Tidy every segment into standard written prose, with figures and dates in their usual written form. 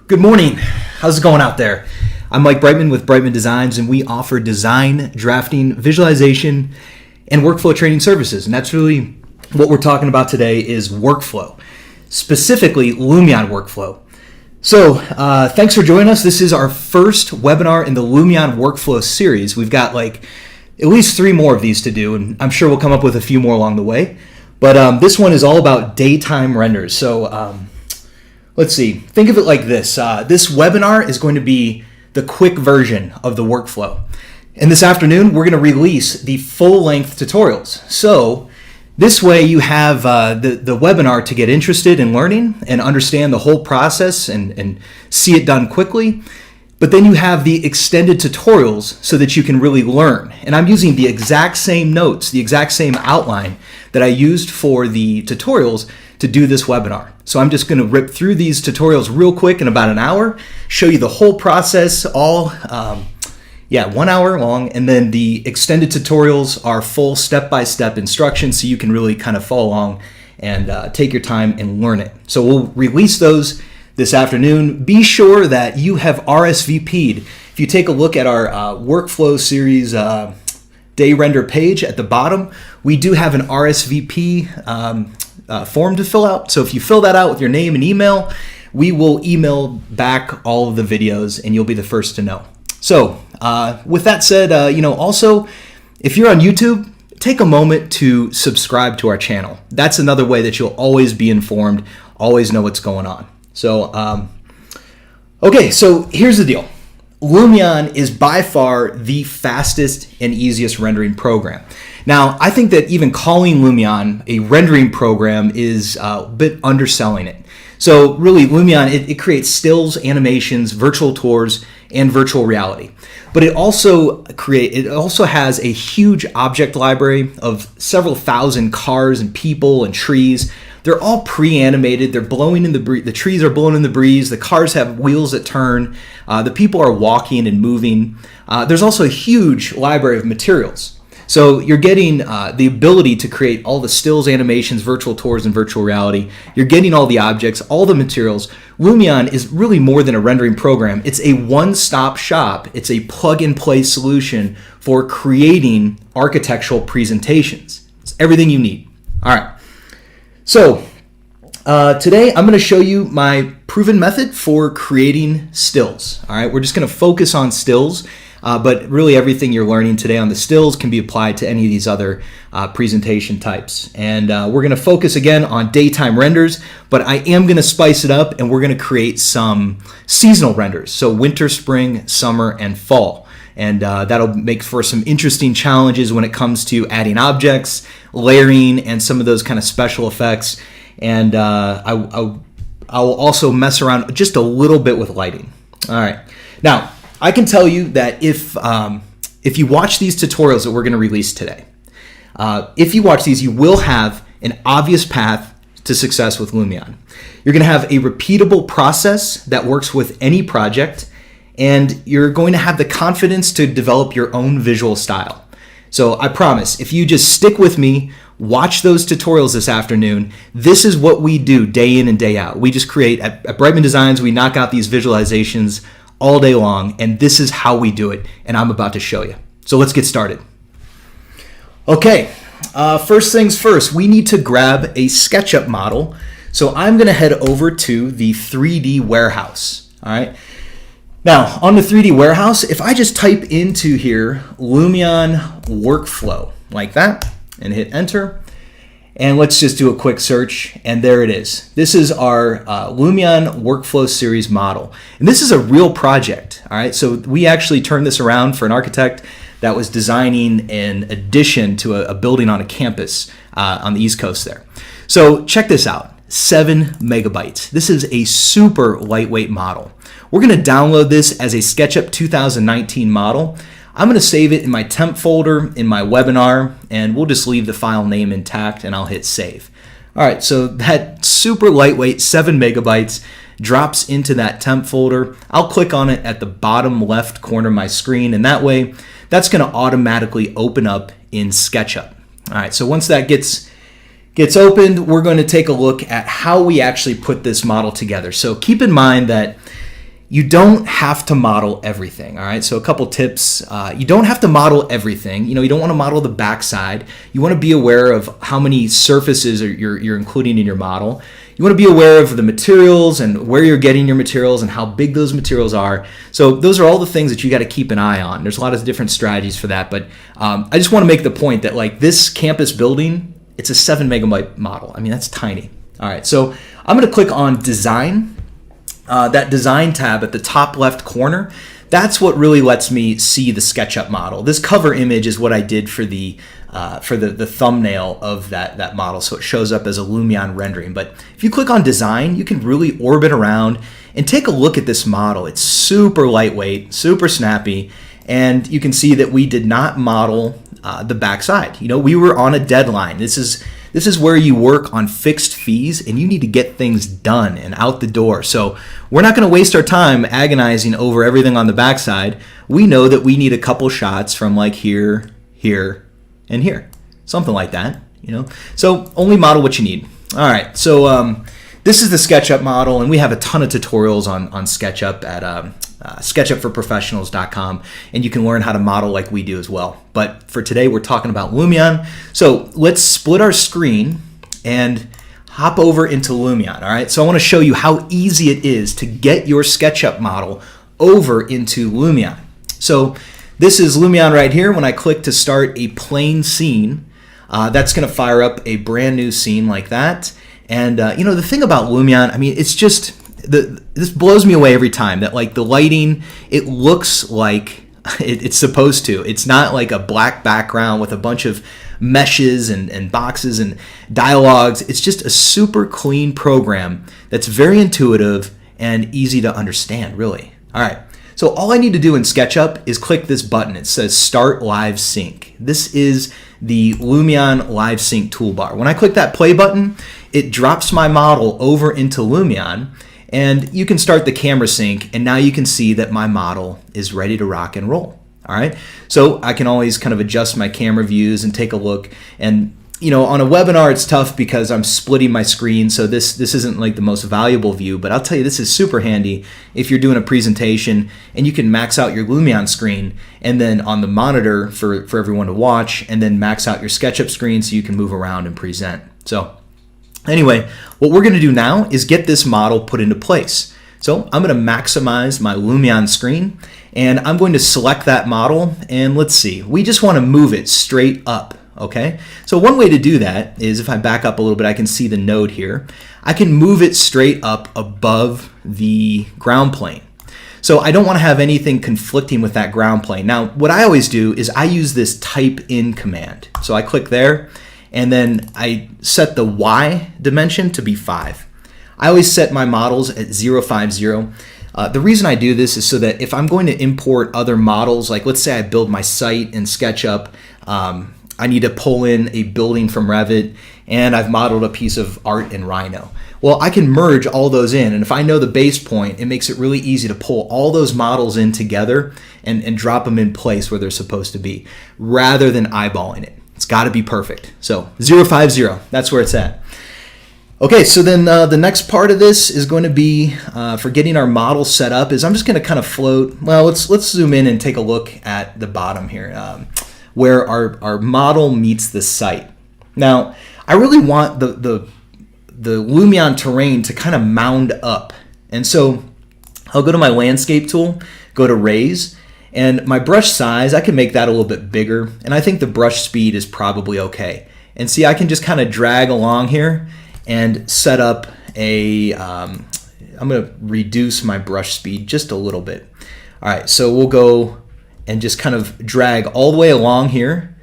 Good morning. How's it going out there? I'm Mike Brightman with Brightman Designs, and we offer design, drafting, visualization, and workflow training services. And that's really what we're talking about today is workflow, specifically Lumion workflow. So thanks for joining us. This is our first webinar in the Lumion workflow series. We've got at least 3 more of these to do, and I'm sure we'll come up with a few more along the way. But this one is all about daytime renders. So let's see. Think of it like this. This webinar is going to be the quick version of the workflow. And this afternoon, we're going to release the full-length tutorials. So this way you have the webinar to get interested in learning and understand the whole process and see it done quickly. But then you have the extended tutorials so that you can really learn. And I'm using the exact same notes, the exact same outline that I used for the tutorials to do this webinar. So I'm just going to rip through these tutorials real quick in about an hour, show you the whole process, all 1 hour long, and then the extended tutorials are full step-by-step instructions so you can really kind of follow along and take your time and learn it. So we'll release those this afternoon. Be sure that you have RSVP'd. If you take a look at our workflow series day render page at the bottom, we do have an RSVP form to fill out. So if you fill that out with your name and email, we will email back all of the videos and you'll be the first to know. So with that said, also, if you're on YouTube, take a moment to subscribe to our channel. That's another way that you'll always be informed, always know what's going on. So, okay, so here's the deal. Lumion is by far the fastest and easiest rendering program. Now, I think that even calling Lumion a rendering program is a bit underselling it. So really, Lumion, it creates stills, animations, virtual tours, and virtual reality. But it also has a huge object library of several thousand cars and people and trees. They're all pre-animated. They're blowing in the breeze. The trees are blowing in the breeze. The cars have wheels that turn. The people are walking and moving. There's also a huge library of materials. So you're getting the ability to create all the stills, animations, virtual tours, and virtual reality. You're getting all the objects, all the materials. Lumion is really more than a rendering program. It's a one-stop shop. It's a plug-and-play solution for creating architectural presentations. It's everything you need. All right. So today I'm going to show you my proven method for creating stills. All right, we're just going to focus on stills, but really everything you're learning today on the stills can be applied to any of these other presentation types. And we're going to focus again on daytime renders, but I am going to spice it up and we're going to create some seasonal renders. So winter, spring, summer, and fall. And that'll make for some interesting challenges when it comes to adding objects, layering, and some of those kind of special effects. And I will also mess around just a little bit with lighting. All right. Now, I can tell you that if you watch these tutorials that we're going to release today, if you watch these, you will have an obvious path to success with Lumion. You're going to have a repeatable process that works with any project, and you're going to have the confidence to develop your own visual style. So I promise, if you just stick with me, watch those tutorials this afternoon, this is what we do day in and day out. We just create, at Brightman Designs, we knock out these visualizations all day long, and this is how we do it, and I'm about to show you. So let's get started. Okay, first things first, we need to grab a SketchUp model. So I'm going to head over to the 3D warehouse, all right? Now, on the 3D warehouse, if I just type into here Lumion workflow like that and hit enter, and let's just do a quick search, and there it is. This is our Lumion workflow series model. And this is a real project, all right? So we actually turned this around for an architect that was designing an addition to a building on a campus on the East Coast there. So check this out. 7 megabytes. This is a super lightweight model. We're going to download this as a SketchUp 2019 model. I'm going to save it in my temp folder in my webinar, and we'll just leave the file name intact, and I'll hit save. All right, so that super lightweight 7 megabytes drops into that temp folder. I'll click on it at the bottom left corner of my screen, and that way that's going to automatically open up in SketchUp. All right, so once that gets opened, we're going to take a look at how we actually put this model together. So keep in mind that you don't have to model everything, all right? So a couple tips. You don't have to model everything. You don't want to model the backside. You want to be aware of how many surfaces you're including in your model. You want to be aware of the materials and where you're getting your materials and how big those materials are. So those are all the things that you got to keep an eye on. There's a lot of different strategies for that, but I just want to make the point that like this campus building, it's a 7 megabyte model. I mean, that's tiny. All right, so I'm going to click on Design. That Design tab at the top left corner, that's what really lets me see the SketchUp model. This cover image is what I did for the thumbnail of that model, so it shows up as a Lumion rendering. But if you click on Design, you can really orbit around and take a look at this model. It's super lightweight, super snappy, and you can see that we did not model the backside. We were on a deadline. This is where you work on fixed fees and you need to get things done and out the door. So we're not going to waste our time agonizing over everything on the backside. We know that we need a couple shots from like here, here, and here. Something like that, So only model what you need. All right, so this is the SketchUp model, and we have a ton of tutorials on SketchUp at sketchupforprofessionals.com, and you can learn how to model like we do as well. But for today, we're talking about Lumion. So let's split our screen and hop over into Lumion, all right? So I want to show you how easy it is to get your SketchUp model over into Lumion. So this is Lumion right here. When I click to start a plain scene, that's going to fire up a brand new scene like that. And the thing about Lumion, I mean, it's just this blows me away every time that like the lighting, it looks like it's supposed to. It's not like a black background with a bunch of meshes and boxes and dialogues. It's just a super clean program that's very intuitive and easy to understand, really. All right. So all I need to do in SketchUp is click this button. It says Start Live Sync. This is the Lumion Live Sync toolbar. When I click that play button, it drops my model over into Lumion, and you can start the camera sync, and now you can see that my model is ready to rock and roll. All right, so I can always kind of adjust my camera views and take a look. And on a webinar, it's tough because I'm splitting my screen, so this isn't like the most valuable view, but I'll tell you, this is super handy if you're doing a presentation and you can max out your Lumion screen and then on the monitor for everyone to watch, and then max out your SketchUp screen so you can move around and present. So anyway, what we're going to do now is get this model put into place. So I'm going to maximize my Lumion screen, and I'm going to select that model, and let's see, we just want to move it straight up. Okay, so one way to do that is if I back up a little bit, I can see the node here. I can move it straight up above the ground plane. So I don't want to have anything conflicting with that ground plane. Now, what I always do is I use this type in command. So I click there, and then I set the Y dimension to be 5. I always set my models at 050. The reason I do this is so that if I'm going to import other models, like let's say I build my site in SketchUp, I need to pull in a building from Revit, and I've modeled a piece of art in Rhino. Well, I can merge all those in, and if I know the base point, it makes it really easy to pull all those models in together and drop them in place where they're supposed to be, rather than eyeballing it. It's got to be perfect. So 050, that's where it's at. Okay, so then the next part of this is going to be for getting our model set up is I'm just going to kind of float. Well, let's zoom in and take a look at the bottom here. Where our model meets the site. Now, I really want the Lumion terrain to kind of mound up. And so I'll go to my landscape tool, go to raise, and my brush size, I can make that a little bit bigger. And I think the brush speed is probably okay. And see, I can just kind of drag along here and set up I'm gonna reduce my brush speed just a little bit. All right, so we'll go and just kind of drag all the way along here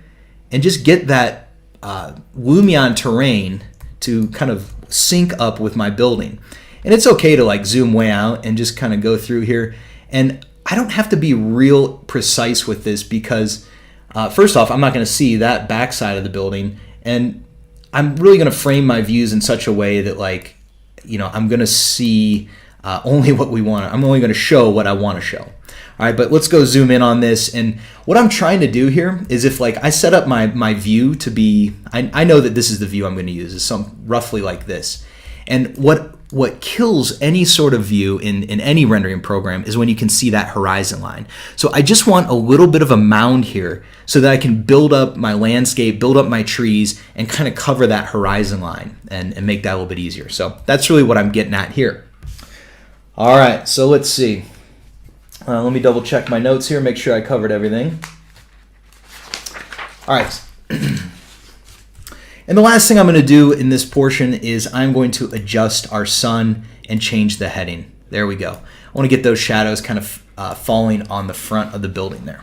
and just get that Lumion terrain to kind of sync up with my building. And it's okay to like zoom way out and just kind of go through here. And I don't have to be real precise with this because first off, I'm not going to see that back side of the building, and I'm really going to frame my views in such a way that like, I'm going to see only what we want. I'm only going to show what I want to show. All right, but let's go zoom in on this. And what I'm trying to do here is if like I set up my view to be, I know that this is the view I'm going to use, is some roughly like this. And what what kills any sort of view in any rendering program is when you can see that horizon line. So I just want a little bit of a mound here so that I can build up my landscape, build up my trees, and kind of cover that horizon line and make that a little bit easier. So that's really what I'm getting at here. All right, so let's see. Let me double check my notes here, make sure I covered everything. All right. And the last thing I'm going to do in this portion is I'm going to adjust our sun and change the heading. There we go. I want to get those shadows kind of falling on the front of the building there.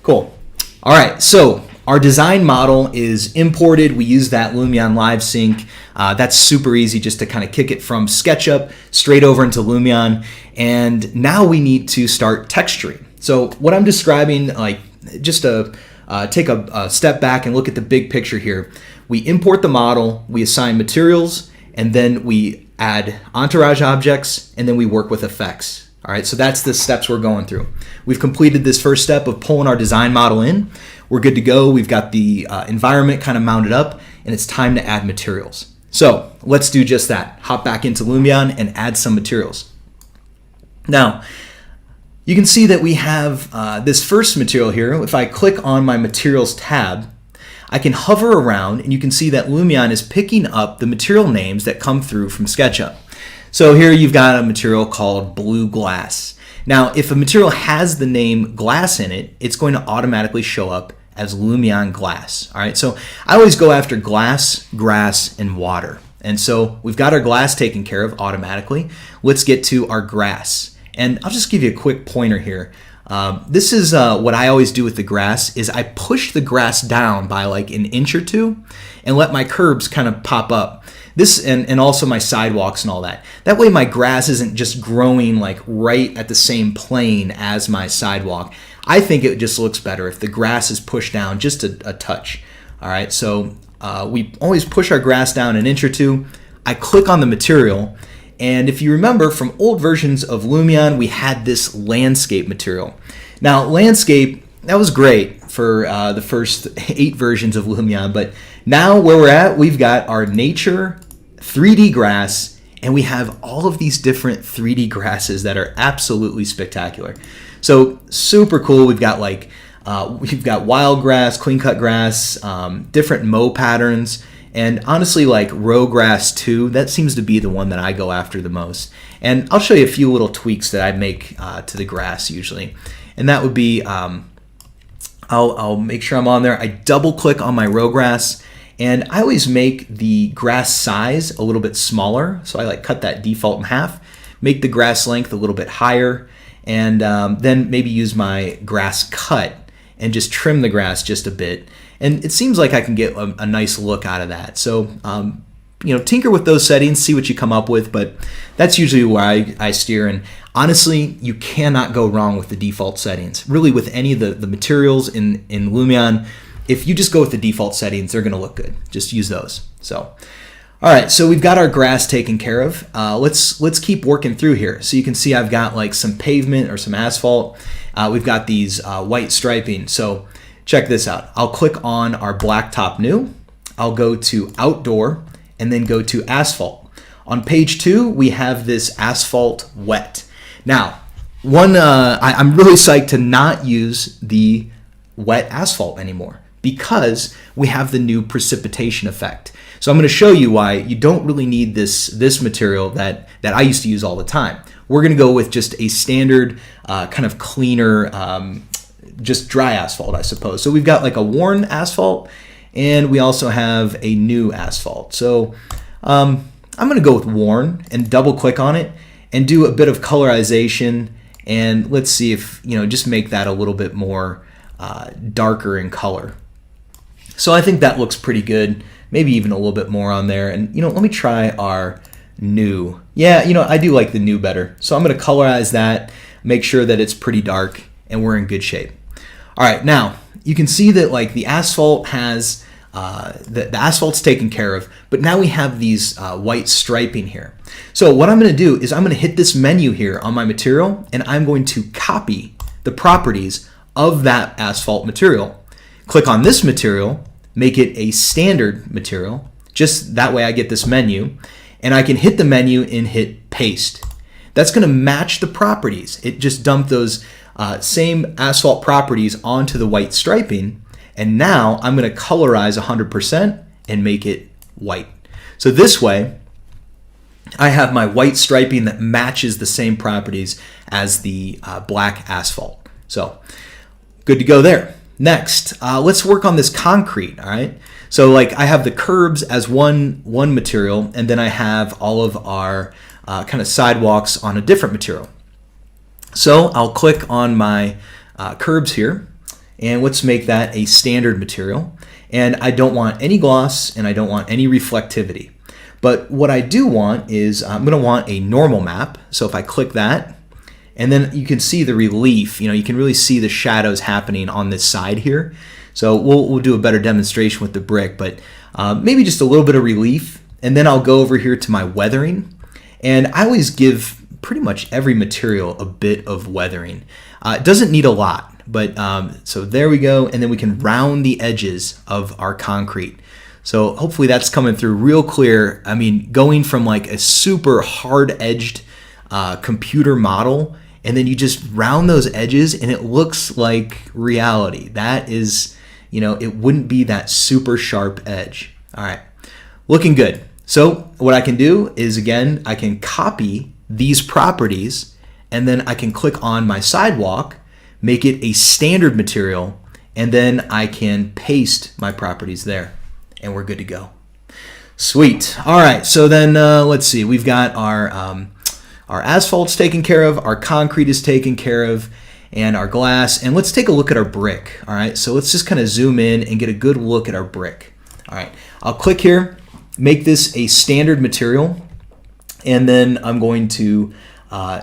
Cool. All right, so our design model is imported. We use that Lumion Live Sync. That's super easy just to kind of kick it from SketchUp straight over into Lumion. And now we need to start texturing. So what I'm describing, like just to take a step back and look at the big picture here. We import the model, we assign materials, and then we add entourage objects, and then we work with effects. All right, so that's the steps we're going through. We've completed this first step of pulling our design model in. We're good to go. We've got the environment kind of mounted up, and it's time to add materials. So let's do just that. Hop back into Lumion and add some materials. Now, you can see that we have this first material here. If I click on my materials tab, I can hover around and you can see that Lumion is picking up the material names that come through from SketchUp. So here you've got a material called blue glass. Now, if a material has the name glass in it, it's going to automatically show up as Lumion glass. All right, so I always go after glass, grass, and water. And so we've got our glass taken care of automatically. Let's get to our grass. And I'll just give you a quick pointer here. This is what I always do with the grass is I push the grass down by like an inch or two and let my curbs kind of pop up. This and also my sidewalks and all that. That way my grass isn't just growing like right at the same plane as my sidewalk. I think it just looks better if the grass is pushed down just a touch. All right, so we always push our grass down an inch or two. I click on the material. And if you remember from old versions of Lumion, we had this landscape material. Now, landscape, that was great for the first 8 versions of Lumion, but now where we're at, we've got our nature, 3D grass, and we have all of these different 3D grasses that are absolutely spectacular. So super cool. We've got like, we've got wild grass, clean cut grass, different mow patterns. And honestly, like row grass too, that seems to be the one that I go after the most. And I'll show you a few little tweaks that I make to the grass usually. And that would be, I'll make sure I'm on there. I double click on my row grass and I always make the grass size a little bit smaller. So I like cut that default in half, make the grass length a little bit higher, and then maybe use my grass cut and just trim the grass just a bit. And it seems like I can get a nice look out of that. So, you know, tinker with those settings, see what you come up with, but that's usually where I steer. And honestly, you cannot go wrong with the default settings. Really, with any of the materials in Lumion, if you just go with the default settings, they're going to look good. Just use those. So, all right, so we've got our grass taken care of. Let's keep working through here. So you can see I've got like some pavement or some asphalt. We've got these white striping. So check this out. I'll click on our blacktop new. I'll go to outdoor and then go to asphalt. On page 2, we have this asphalt wet. Now, I'm really psyched to not use the wet asphalt anymore because we have the new precipitation effect. So I'm going to show you why you don't really need this material that I used to use all the time. We're going to go with just a standard kind of cleaner, just dry asphalt, I suppose. So we've got like a worn asphalt and we also have a new asphalt. So I'm going to go with worn and double click on it and do a bit of colorization. And let's see if, you know, just make that a little bit more darker in color. So I think that looks pretty good. Maybe even a little bit more on there. And, you know, let me try our new. Yeah, you know, I do like the new better. So I'm going to colorize that, make sure that it's pretty dark, and we're in good shape. All right, now you can see that like the asphalt has, the asphalt's taken care of, but now we have these white striping here. So what I'm going to do is I'm going to hit this menu here on my material, and I'm going to copy the properties of that asphalt material. Click on this material, make it a standard material, just that way I get this menu, and I can hit the menu and hit paste. That's going to match the properties. It just dumped those same asphalt properties onto the white striping, and now I'm going to colorize 100% and make it white. So this way, I have my white striping that matches the same properties as the black asphalt. So good to go there. Next, let's work on this concrete, all right? So like I have the curbs as one material, and then I have all of our kind of sidewalks on a different material. So I'll click on my curbs here, and let's make that a standard material. And I don't want any gloss, and I don't want any reflectivity. But what I do want is I'm going to want a normal map. So if I click that, and then you can see the relief, you can really see the shadows happening on this side here. So we'll do a better demonstration with the brick, but maybe just a little bit of relief. And then I'll go over here to my weathering. And I always give pretty much every material a bit of weathering. It doesn't need a lot, but so there we go. And then we can round the edges of our concrete. So hopefully that's coming through real clear. I mean, going from like a super hard-edged computer model, and then you just round those edges and it looks like reality. That is, it wouldn't be that super sharp edge. All right, looking good. So what I can do is, again, I can copy these properties, and then I can click on my sidewalk, make it a standard material, and then I can paste my properties there. And we're good to go. Sweet. All right, so then let's see. We've got our asphalt's taken care of, our concrete is taken care of, and our glass. And let's take a look at our brick. All right, so let's just kind of zoom in and get a good look at our brick. All right, I'll click here, make this a standard material, and then I'm going to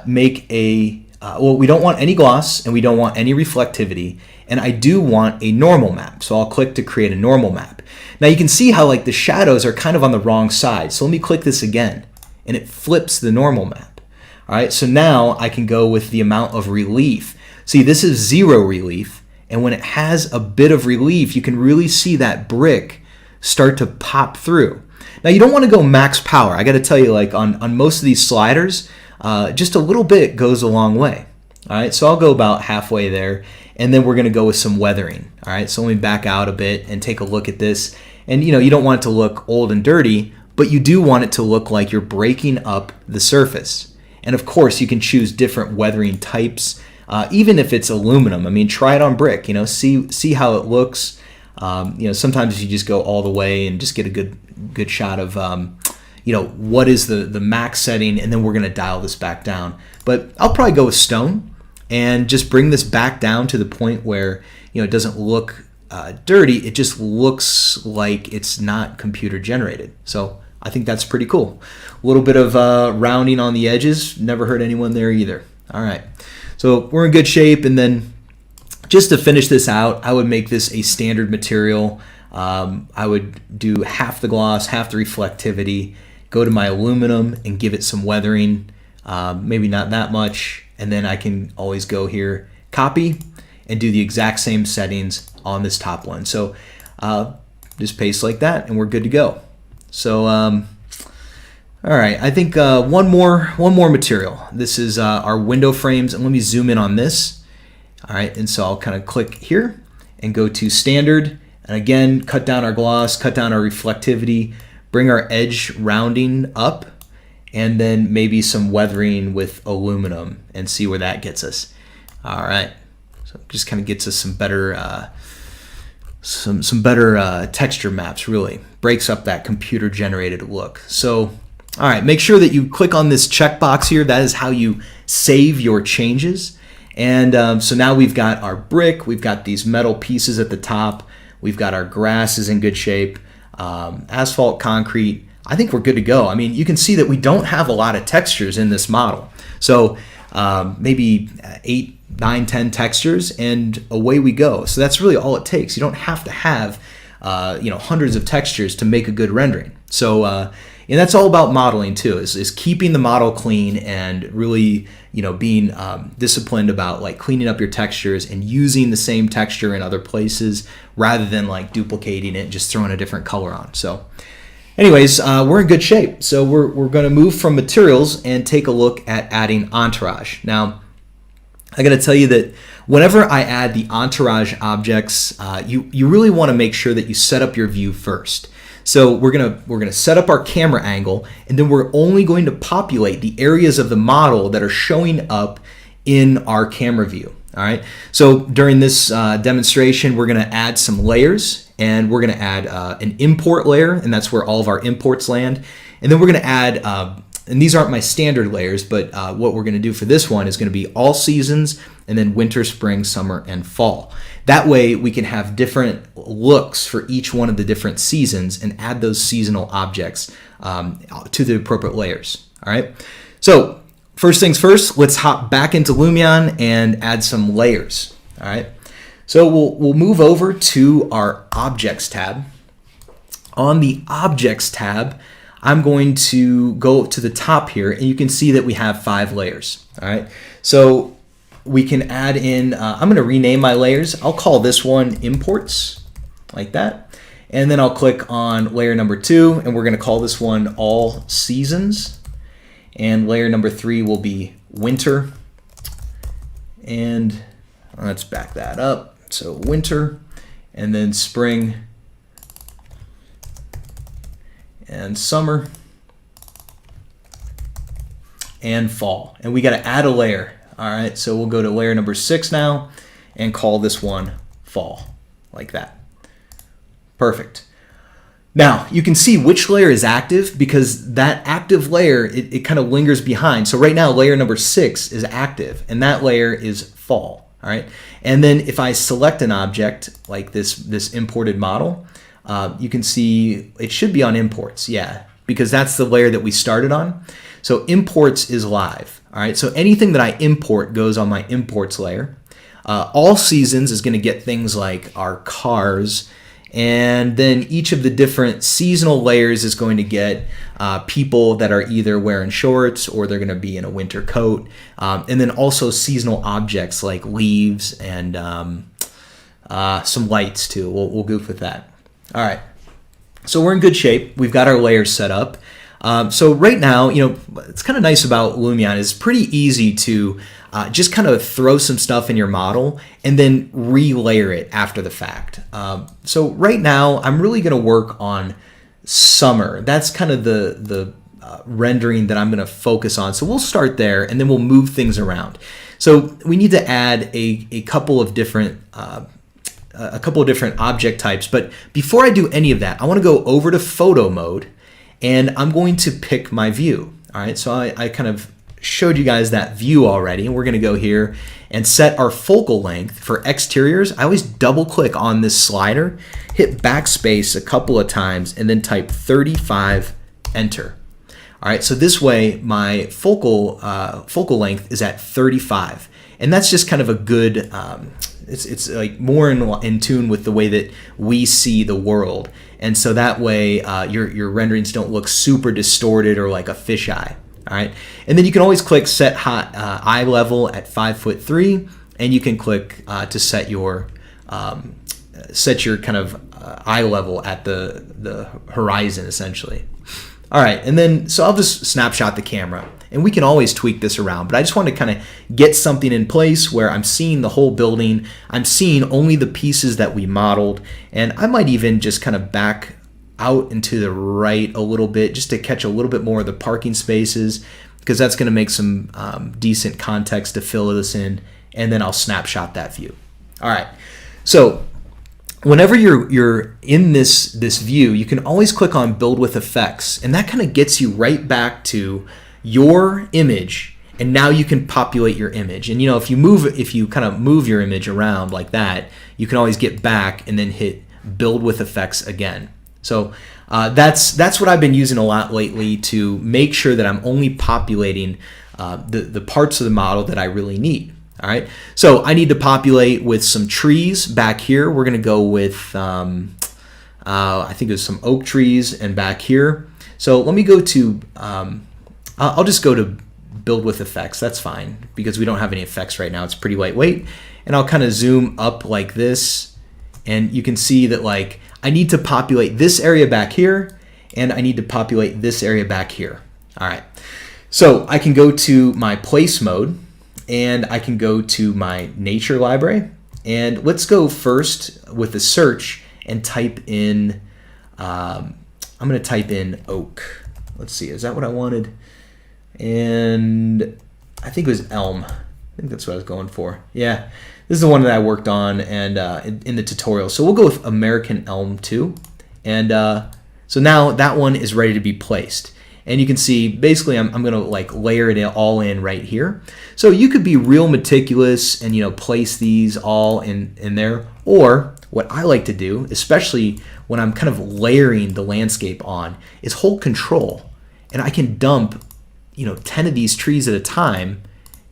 make a, we don't want any gloss and we don't want any reflectivity, and I do want a normal map. So I'll click to create a normal map. Now you can see how like the shadows are kind of on the wrong side. So let me click this again, and it flips the normal map. All right, so now I can go with the amount of relief. See, this is 0 relief, and when it has a bit of relief, you can really see that brick start to pop through. Now you don't want to go max power. I got to tell you, like on most of these sliders, just a little bit goes a long way. All right, so I'll go about halfway there, and then we're going to go with some weathering. All right, so let me back out a bit and take a look at this. And you don't want it to look old and dirty, but you do want it to look like you're breaking up the surface. And of course, you can choose different weathering types, even if it's aluminum. I mean, try it on brick. See how it looks. Sometimes you just go all the way and just get a good shot of what is the max setting, and then we're going to dial this back down. But I'll probably go with stone and just bring this back down to the point where it doesn't look dirty. It just looks like it's not computer generated. So I think that's pretty cool. A little bit of rounding on the edges. Never hurt anyone there either. All right, so we're in good shape. And then just to finish this out, I would make this a standard material. I would do half the gloss, half the reflectivity, go to my aluminum and give it some weathering, maybe not that much, and then I can always go here, copy, and do the exact same settings on this top one. So just paste like that, and we're good to go. So all right, I think one more material. This is our window frames, and let me zoom in on this. All right, and so I'll kind of click here and go to standard, and again, cut down our gloss, cut down our reflectivity, bring our edge rounding up, and then maybe some weathering with aluminum, and see where that gets us. All right, so it just kind of gets us some better texture maps. Really breaks up that computer generated look. So all right, make sure that you click on this checkbox here. That is how you save your changes. And so now we've got our brick, we've got these metal pieces at the top, we've got our grass is in good shape, asphalt, concrete. I think we're good to go. I mean, you can see that we don't have a lot of textures in this model. So maybe 8, 9, 10 textures, and away we go. So that's really all it takes. You don't have to have hundreds of textures to make a good rendering. So and that's all about modeling too, is keeping the model clean and really being disciplined about like cleaning up your textures and using the same texture in other places rather than like duplicating it and just throwing a different color on. So Anyways, we're in good shape. So we're going to move from materials and take a look at adding entourage. Now, I got to tell you that whenever I add the entourage objects, you really want to make sure that you set up your view first. So we're gonna set up our camera angle, and then we're only going to populate the areas of the model that are showing up in our camera view. All right. So during this demonstration, we're gonna add some layers, and we're gonna add an import layer, and that's where all of our imports land. And then we're gonna add, and these aren't my standard layers, but what we're gonna do for this one is gonna be all seasons, and then winter, spring, summer, and fall. That way we can have different looks for each one of the different seasons and add those seasonal objects to the appropriate layers. All right. So first things first, let's hop back into Lumion and add some layers. All right. So we'll move over to our Objects tab. On the Objects tab, I'm going to go to the top here, and you can see that we have 5 layers. All right. So we can add in, I'm going to rename my layers. I'll call this one Imports, like that. And then I'll click on layer number 2, and we're going to call this one All Seasons. And layer number 3 will be Winter. And let's back that up. So Winter, and then Spring, and Summer, and Fall. And we got to add a layer. All right, so we'll go to layer number 6 now and call this one Fall, like that. Perfect. Now, you can see which layer is active because that active layer, it kind of lingers behind. So right now, layer number 6 is active, and that layer is Fall. All right, and then if I select an object like this imported model, you can see it should be on Imports, yeah, because that's the layer that we started on. So Imports is live. All right, so anything that I import goes on my Imports layer. All Seasons is going to get things like our cars, and then each of the different seasonal layers is going to get people that are either wearing shorts or they're going to be in a winter coat, and then also seasonal objects like leaves and some lights too. We'll goof with that. All right, so we're in good shape. We've got our layers set up. So right now, it's kind of nice about Lumion. It's pretty easy to just kind of throw some stuff in your model and then relayer it after the fact. So right now, I'm really going to work on summer. That's kind of the rendering that I'm going to focus on. So we'll start there, and then we'll move things around. So we need to add a couple of different object types. But before I do any of that, I want to go over to photo mode, and I'm going to pick my view. All right, so I kind of showed you guys that view already, and we're going to go here and set our focal length for exteriors. I always double click on this slider, hit backspace a couple of times, and then type 35, enter. All right, so this way my focal length is at 35, and that's just kind of a good, it's like more in tune with the way that we see the world. And so that way your renderings don't look super distorted or like a fisheye. All right, and then you can always click set eye level at 5'3", and you can click to set your kind of eye level at the horizon essentially. All right, and then so I'll just snapshot the camera, and we can always tweak this around, but I just want to kind of get something in place where I'm seeing the whole building, I'm seeing only the pieces that we modeled, and I might even just kind of back out into the right a little bit just to catch a little bit more of the parking spaces, because that's going to make some decent context to fill this in, and then I'll snapshot that view. All right, so whenever you're in this view, you can always click on Build with Effects, and that kind of gets you right back to your image, and now you can populate your image. And if you kind of move your image around like that, you can always get back and then hit Build with Effects again. So that's what I've been using a lot lately to make sure that I'm only populating the parts of the model that I really need. All right, so I need to populate with some trees back here. We're going to go with, I think there's some oak trees and back here. So let me go to, I'll just go to Build with Effects. That's fine because we don't have any effects right now. It's pretty lightweight. And I'll kind of zoom up like this. And you can see that like I need to populate this area back here and I need to populate this area back here. All right, so I can go to my place mode, and I can go to my nature library, and let's go first with the search and type in, I'm going to type in oak. Let's see, is that what I wanted? And I think it was elm. I think that's what I was going for. Yeah, this is the one that I worked on and in the tutorial. So we'll go with American elm 2. And so now that one is ready to be placed. And you can see, basically, I'm going to like layer it all in right here. So you could be real meticulous and, you know, place these all in there. Or what I like to do, especially when I'm kind of layering the landscape on, is hold control. And I can dump, you know, 10 of these trees at a time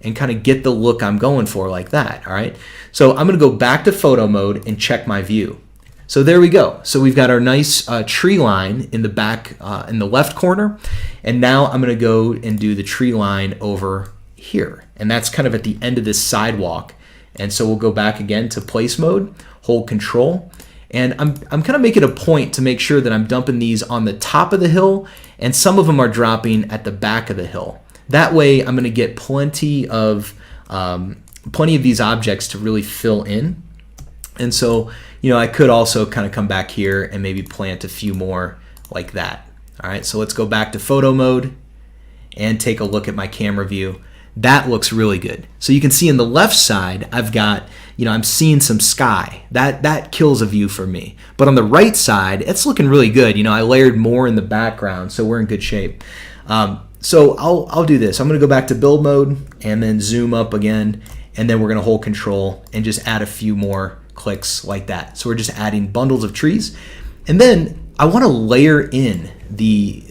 and kind of get the look I'm going for like that, all right? So I'm going to go back to photo mode and check my view. So there we go. So we've got our nice tree line in the back, in the left corner. And now I'm going to go and do the tree line over here. And that's kind of at the end of this sidewalk. And so we'll go back again to place mode, hold control. And I'm kind of making a point to make sure that I'm dumping these on the top of the hill, and some of them are dropping at the back of the hill. That way I'm going to get plenty of these objects to really fill in. And so, you know, I could also kind of come back here and maybe plant a few more like that. All right, so let's go back to photo mode and take a look at my camera view. That looks really good. So you can see in the left side, I've got, you know, I'm seeing some sky. That kills a view for me. But on the right side, it's looking really good. You know, I layered more in the background, so we're in good shape. So I'll do this. I'm going to go back to build mode and then zoom up again, and then we're going to hold control and just add a few more clicks like that. So we're just adding bundles of trees, and then I want to layer in the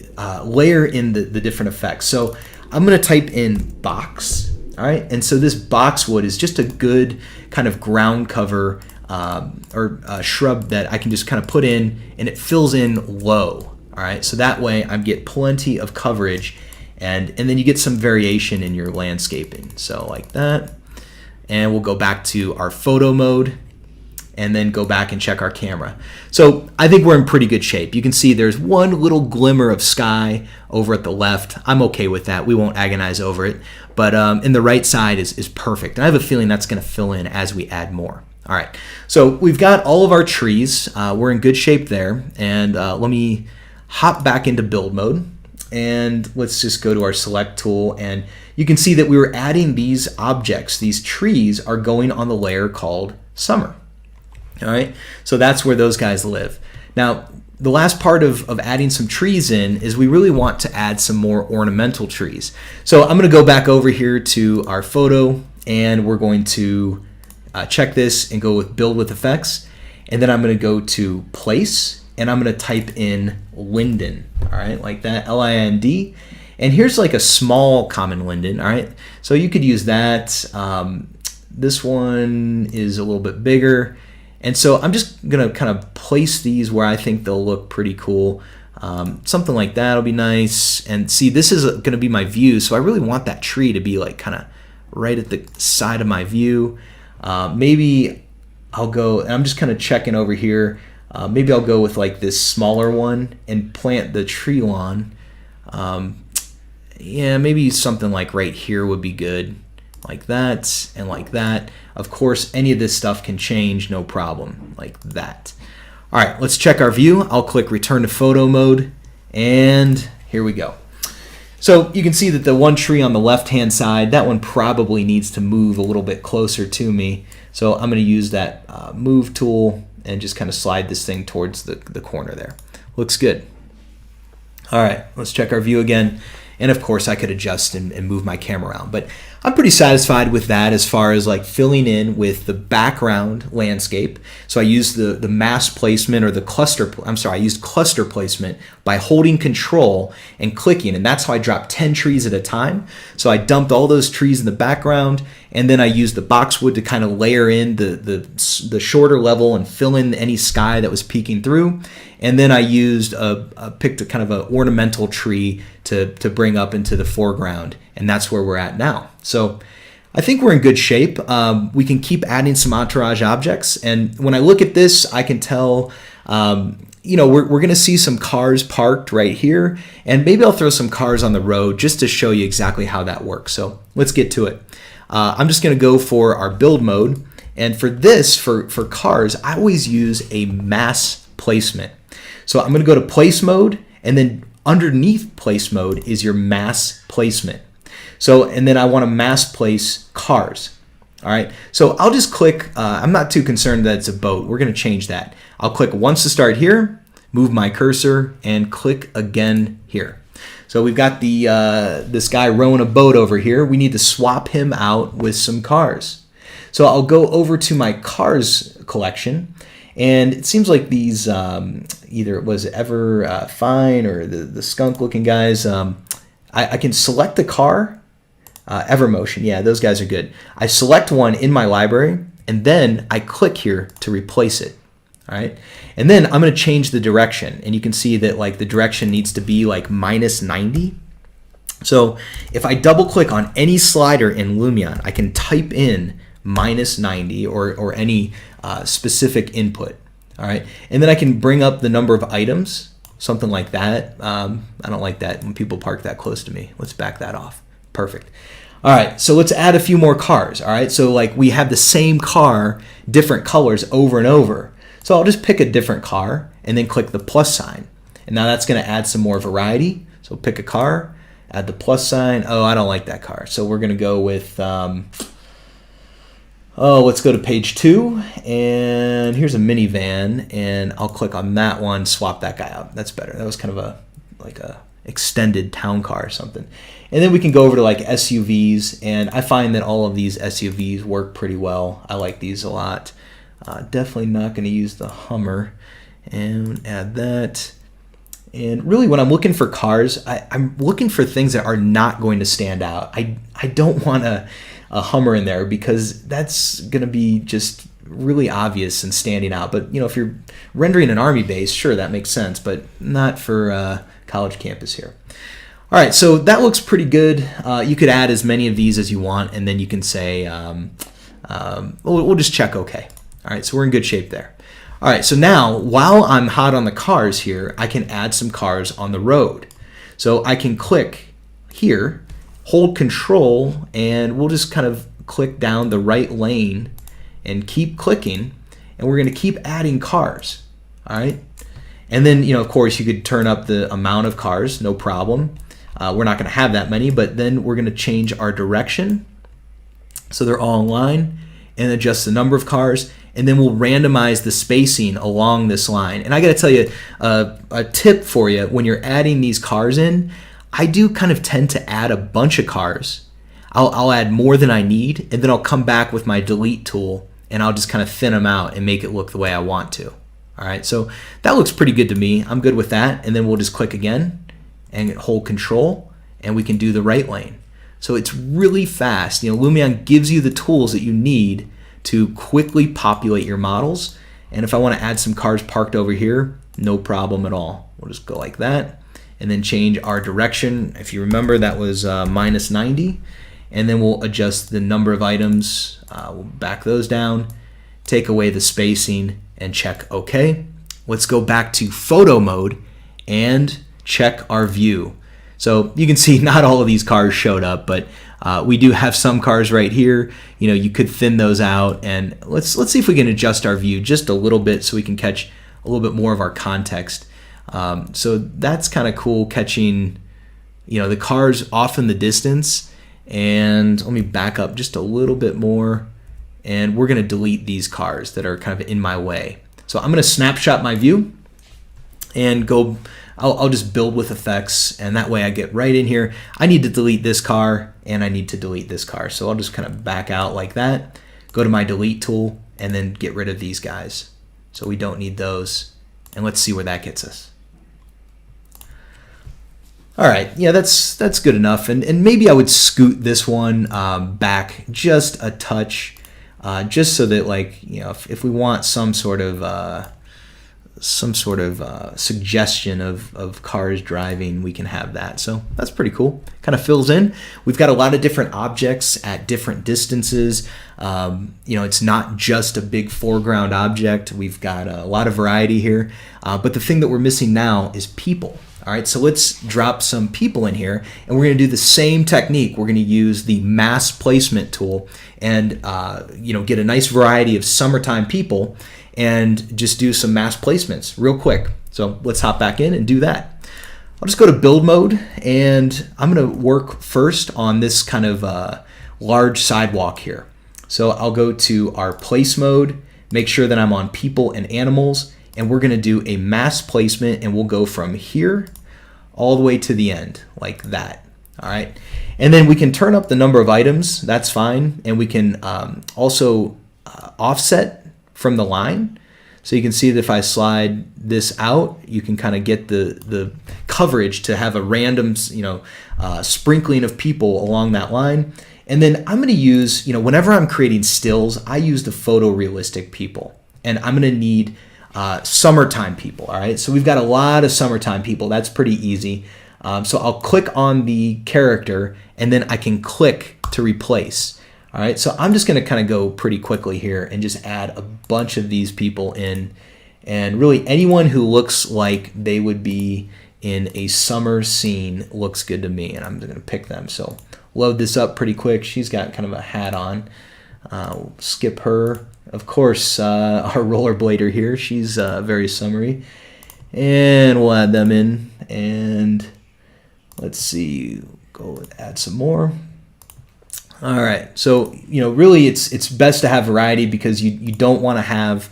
different effects. So I'm going to type in box. All right, and so this boxwood is just a good kind of ground cover or shrub that I can just kind of put in, and it fills in low. All right, so that way I get plenty of coverage, and then you get some variation in your landscaping. So like that, and we'll go back to our photo mode and then go back and check our camera. So I think we're in pretty good shape. You can see there's one little glimmer of sky over at the left. I'm okay with that. We won't agonize over it. But in the right side is perfect. And I have a feeling that's going to fill in as we add more. All right, so we've got all of our trees. We're in good shape there. And let me hop back into build mode. And let's just go to our select tool. And you can see that we were adding these objects. These trees are going on the layer called summer. All right, so that's where those guys live. Now, the last part of adding some trees in is we really want to add some more ornamental trees. So I'm going to go back over here to our photo, and we're going to check this and go with build with effects. And then I'm going to go to place, and I'm going to type in linden. All right, like that, L-I-N-D. And here's like a small common linden. All right, so you could use that. This one is a little bit bigger. And so I'm just going to kind of place these where I think they'll look pretty cool. Something like that will be nice. And see, this is going to be my view, so I really want that tree to be like kind of right at the side of my view. Maybe I'll go, and I'm just kind of checking over here. Maybe I'll go with like this smaller one and plant the tree lawn. Yeah, maybe something like right here would be good. Like that and like that. Of course, any of this stuff can change, no problem, like that. All right, let's check our view. I'll click return to photo mode, and here we go. So you can see that the one tree on the left-hand side, that one probably needs to move a little bit closer to me. So I'm going to use that move tool and just kind of slide this thing towards the corner there. Looks good. All right, let's check our view again. And of course, I could adjust and move my camera around. But I'm pretty satisfied with that as far as like filling in with the background landscape. So I used the mass placement or the cluster, I used cluster placement by holding control and clicking. And that's how I dropped 10 trees at a time. So I dumped all those trees in the background. And then I used the boxwood to kind of layer in the shorter level and fill in any sky that was peeking through. And then I used picked a kind of an ornamental tree to bring up into the foreground, and that's where we're at now. So I think we're in good shape. We can keep adding some entourage objects. And when I look at this, I can tell, we're going to see some cars parked right here. And maybe I'll throw some cars on the road just to show you exactly how that works. So let's get to it. I'm just going to go for our build mode. And for this, for cars, I always use a mass placement. So I'm going to go to place mode, and then underneath place mode is your mass placement. So, and then I want to mass place cars. All right. So I'll just click, I'm not too concerned that it's a boat. We're going to change that. I'll click once to start here, move my cursor, and click again here. So we've got this guy rowing a boat over here. We need to swap him out with some cars. So I'll go over to my cars collection, and it seems like these, either it was Ever Fine or the skunk looking guys, I can select the car. Evermotion, yeah, those guys are good. I select one in my library, and then I click here to replace it. All right, and then I'm going to change the direction, and you can see that like the direction needs to be like -90. So if I double click on any slider in Lumion, I can type in -90 or any specific input. All right, and then I can bring up the number of items, something like that. I don't like that when people park that close to me. Let's back that off. Perfect. All right, so let's add a few more cars. All right, so like we have the same car, different colors over and over. So I'll just pick a different car and then click the plus sign. And now that's going to add some more variety. So pick a car, add the plus sign. Oh, I don't like that car. So we're going to go with, let's go to page 2. And here's a minivan. And I'll click on that one, swap that guy out. That's better. That was kind of a extended town car or something. And then we can go over to like SUVs, and I find that all of these SUVs work pretty well. I like these a lot. Definitely not going to use the Hummer, and add that. And really when I'm looking for cars, I'm looking for things that are not going to stand out. I don't want a Hummer in there because that's going to be just really obvious and standing out. But if you're rendering an army base, sure, that makes sense, but not for college campus here. All right, so that looks pretty good. You could add as many of these as you want, and then you can say, we'll just check OK. All right, so we're in good shape there. All right, so now while I'm hot on the cars here, I can add some cars on the road. So I can click here, hold Control, and we'll just kind of click down the right lane and keep clicking, and we're going to keep adding cars. All right, and then of course you could turn up the amount of cars, no problem. We're not going to have that many, but then we're going to change our direction so they're all in line, and adjust the number of cars, and then we'll randomize the spacing along this line. And I got to tell you a tip for you when you're adding these cars in. I do kind of tend to add a bunch of cars. I'll add more than I need, and then I'll come back with my delete tool, and I'll just kind of thin them out and make it look the way I want to. All right, so that looks pretty good to me. I'm good with that, and then we'll just click again and hold Control, and we can do the right lane. So it's really fast. Lumion gives you the tools that you need to quickly populate your models. And if I want to add some cars parked over here, no problem at all. We'll just go like that, and then change our direction. If you remember, that was -90. And then we'll adjust the number of items. We'll back those down, take away the spacing, and check OK. Let's go back to photo mode and check our view. So you can see not all of these cars showed up, but we do have some cars right here. You could thin those out, and let's see if we can adjust our view just a little bit so we can catch a little bit more of our context. So that's kind of cool, catching the cars off in the distance. And let me back up just a little bit more, and we're going to delete these cars that are kind of in my way. So I'm going to snapshot my view and go. I'll just build with effects, and that way I get right in here. I need to delete this car, and I need to delete this car. So I'll just kind of back out like that, go to my delete tool, and then get rid of these guys. So we don't need those, and let's see where that gets us. All right, yeah, that's good enough. And maybe I would scoot this one back just a touch, just so that if we want some sort of some sort of suggestion of cars driving, we can have that. So that's pretty cool. Kind of fills in. We've got a lot of different objects at different distances. It's not just a big foreground object. We've got a lot of variety here. But the thing that we're missing now is people. All right, so let's drop some people in here, and we're going to do the same technique. We're going to use the mass placement tool and get a nice variety of summertime people and just do some mass placements real quick. So let's hop back in and do that. I'll just go to build mode, and I'm going to work first on this kind of large sidewalk here. So I'll go to our place mode, make sure that I'm on people and animals, and we're going to do a mass placement, and we'll go from here all the way to the end like that. All right, and then we can turn up the number of items. That's fine, and we can also offset from the line. So you can see that if I slide this out, you can kind of get the coverage to have a random sprinkling of people along that line. And then I'm going to use, whenever I'm creating stills, I use the photorealistic people, and I'm going to need summertime people. All right, so we've got a lot of summertime people. That's pretty easy. So I'll click on the character, and then I can click to replace. All right, so I'm just going to kind of go pretty quickly here and just add a bunch of these people in, and really anyone who looks like they would be in a summer scene looks good to me, and I'm going to pick them. So load this up pretty quick. She's got kind of a hat on. We'll skip her. Of course, our rollerblader here, she's very summery. And we'll add them in. And let's see, go add some more. All right, so really, it's best to have variety because you don't want to have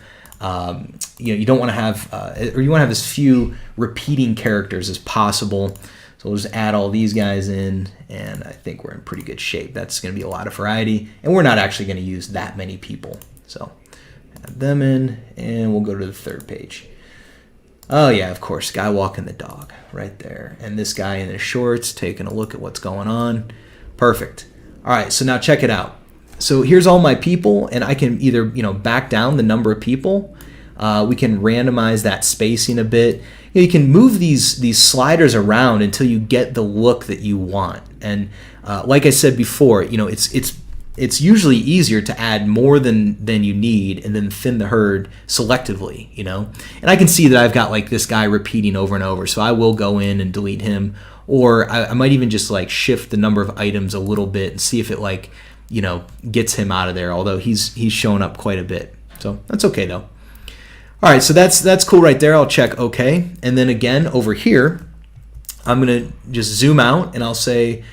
you don't want to have or you want to have as few repeating characters as possible. So we'll just add all these guys in, and I think we're in pretty good shape. That's going to be a lot of variety, and we're not actually going to use that many people. So add them in, and we'll go to the third page. Oh yeah, of course, guy walking the dog right there, and this guy in his shorts taking a look at what's going on. Perfect. All right, so now check it out. So here's all my people, and I can either back down the number of people. We can randomize that spacing a bit. You can move these sliders around until you get the look that you want. And like I said before, it's usually easier to add more than you need and then thin the herd selectively. And I can see that I've got like this guy repeating over and over, so I will go in and delete him. Or I might even just like shift the number of items a little bit and see if it gets him out of there, although he's shown up quite a bit. So that's okay though. All right, so that's cool right there. I'll check okay. And then again over here, I'm gonna just zoom out and I'll say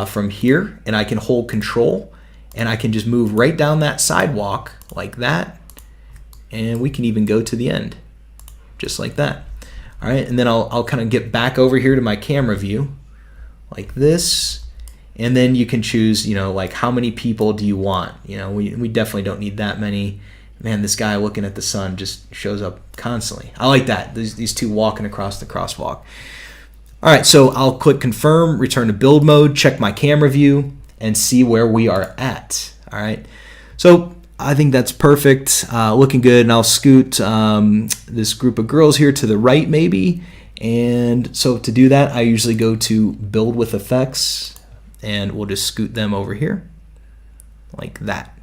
from here, and I can hold control and I can just move right down that sidewalk like that. And we can even go to the end, just like that. All right, and then I'll kind of get back over here to my camera view like this, and then you can choose, like how many people do you want? We definitely don't need that many. Man, this guy looking at the sun just shows up constantly. I like that, these two walking across the crosswalk. All right, so I'll click confirm, return to build mode, check my camera view, and see where we are at. All right, so I think that's perfect, looking good, and I'll scoot this group of girls here to the right maybe. And so to do that, I usually go to build with effects, and we'll just scoot them over here like that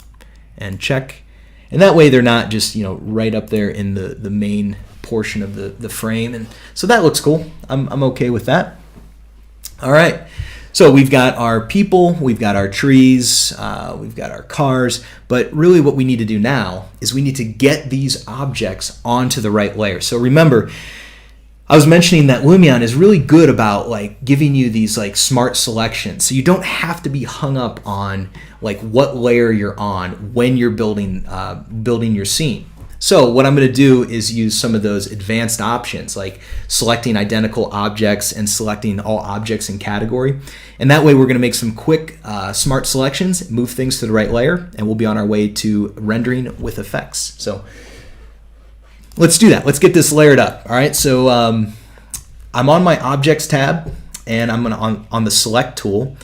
and check. And that way they're not just right up there in the main portion of the frame. And so that looks cool. I'm okay with that. All right. So we've got our people, we've got our trees, we've got our cars, but really what we need to do now is we need to get these objects onto the right layer. So remember, I was mentioning that Lumion is really good about giving you these smart selections. So you don't have to be hung up on what layer you're on when you're building your scene. So what I'm going to do is use some of those advanced options, like selecting identical objects and selecting all objects in category. And that way we're going to make some quick, smart selections, move things to the right layer, and we'll be on our way to rendering with effects. So let's do that. Let's get this layered up. All right, so I'm on my Objects tab, and I'm on the Select tool.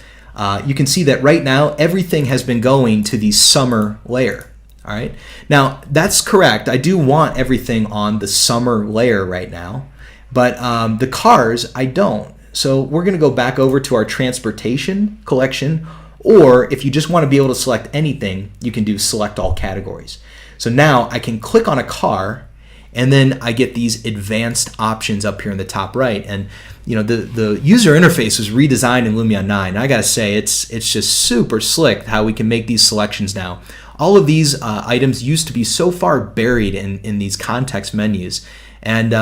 You can see that right now everything has been going to the Summer layer. All right. Now, that's correct. I do want everything on the summer layer right now, but the cars, I don't. So we're going to go back over to our transportation collection, or if you just want to be able to select anything, you can do select all categories. So now I can click on a car, and then I get these advanced options up here in the top right. And you know, the user interface was redesigned in Lumion 9. And I gotta say, it's just super slick how we can make these selections now. All of these items used to be so far buried in these context menus. And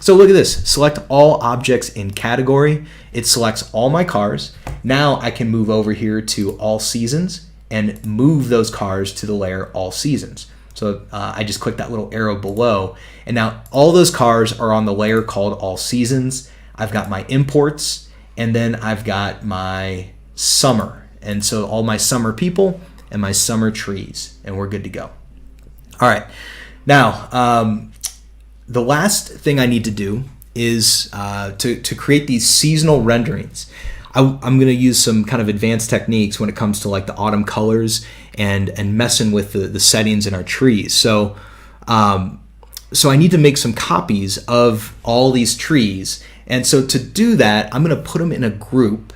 so look at this, select all objects in category. It selects all my cars. Now I can move over here to all seasons and move those cars to the layer all seasons. So I just click that little arrow below, and now all those cars are on the layer called all seasons. I've got my imports, and then I've got my summer. And so all my summer people and my summer trees, and we're good to go. All right. Now, the last thing I need to do is to create these seasonal renderings. I'm going to use some kind of advanced techniques when it comes to like the autumn colors and messing with the settings in our trees. So I need to make some copies of all these trees. And so to do that, I'm going to put them in a group,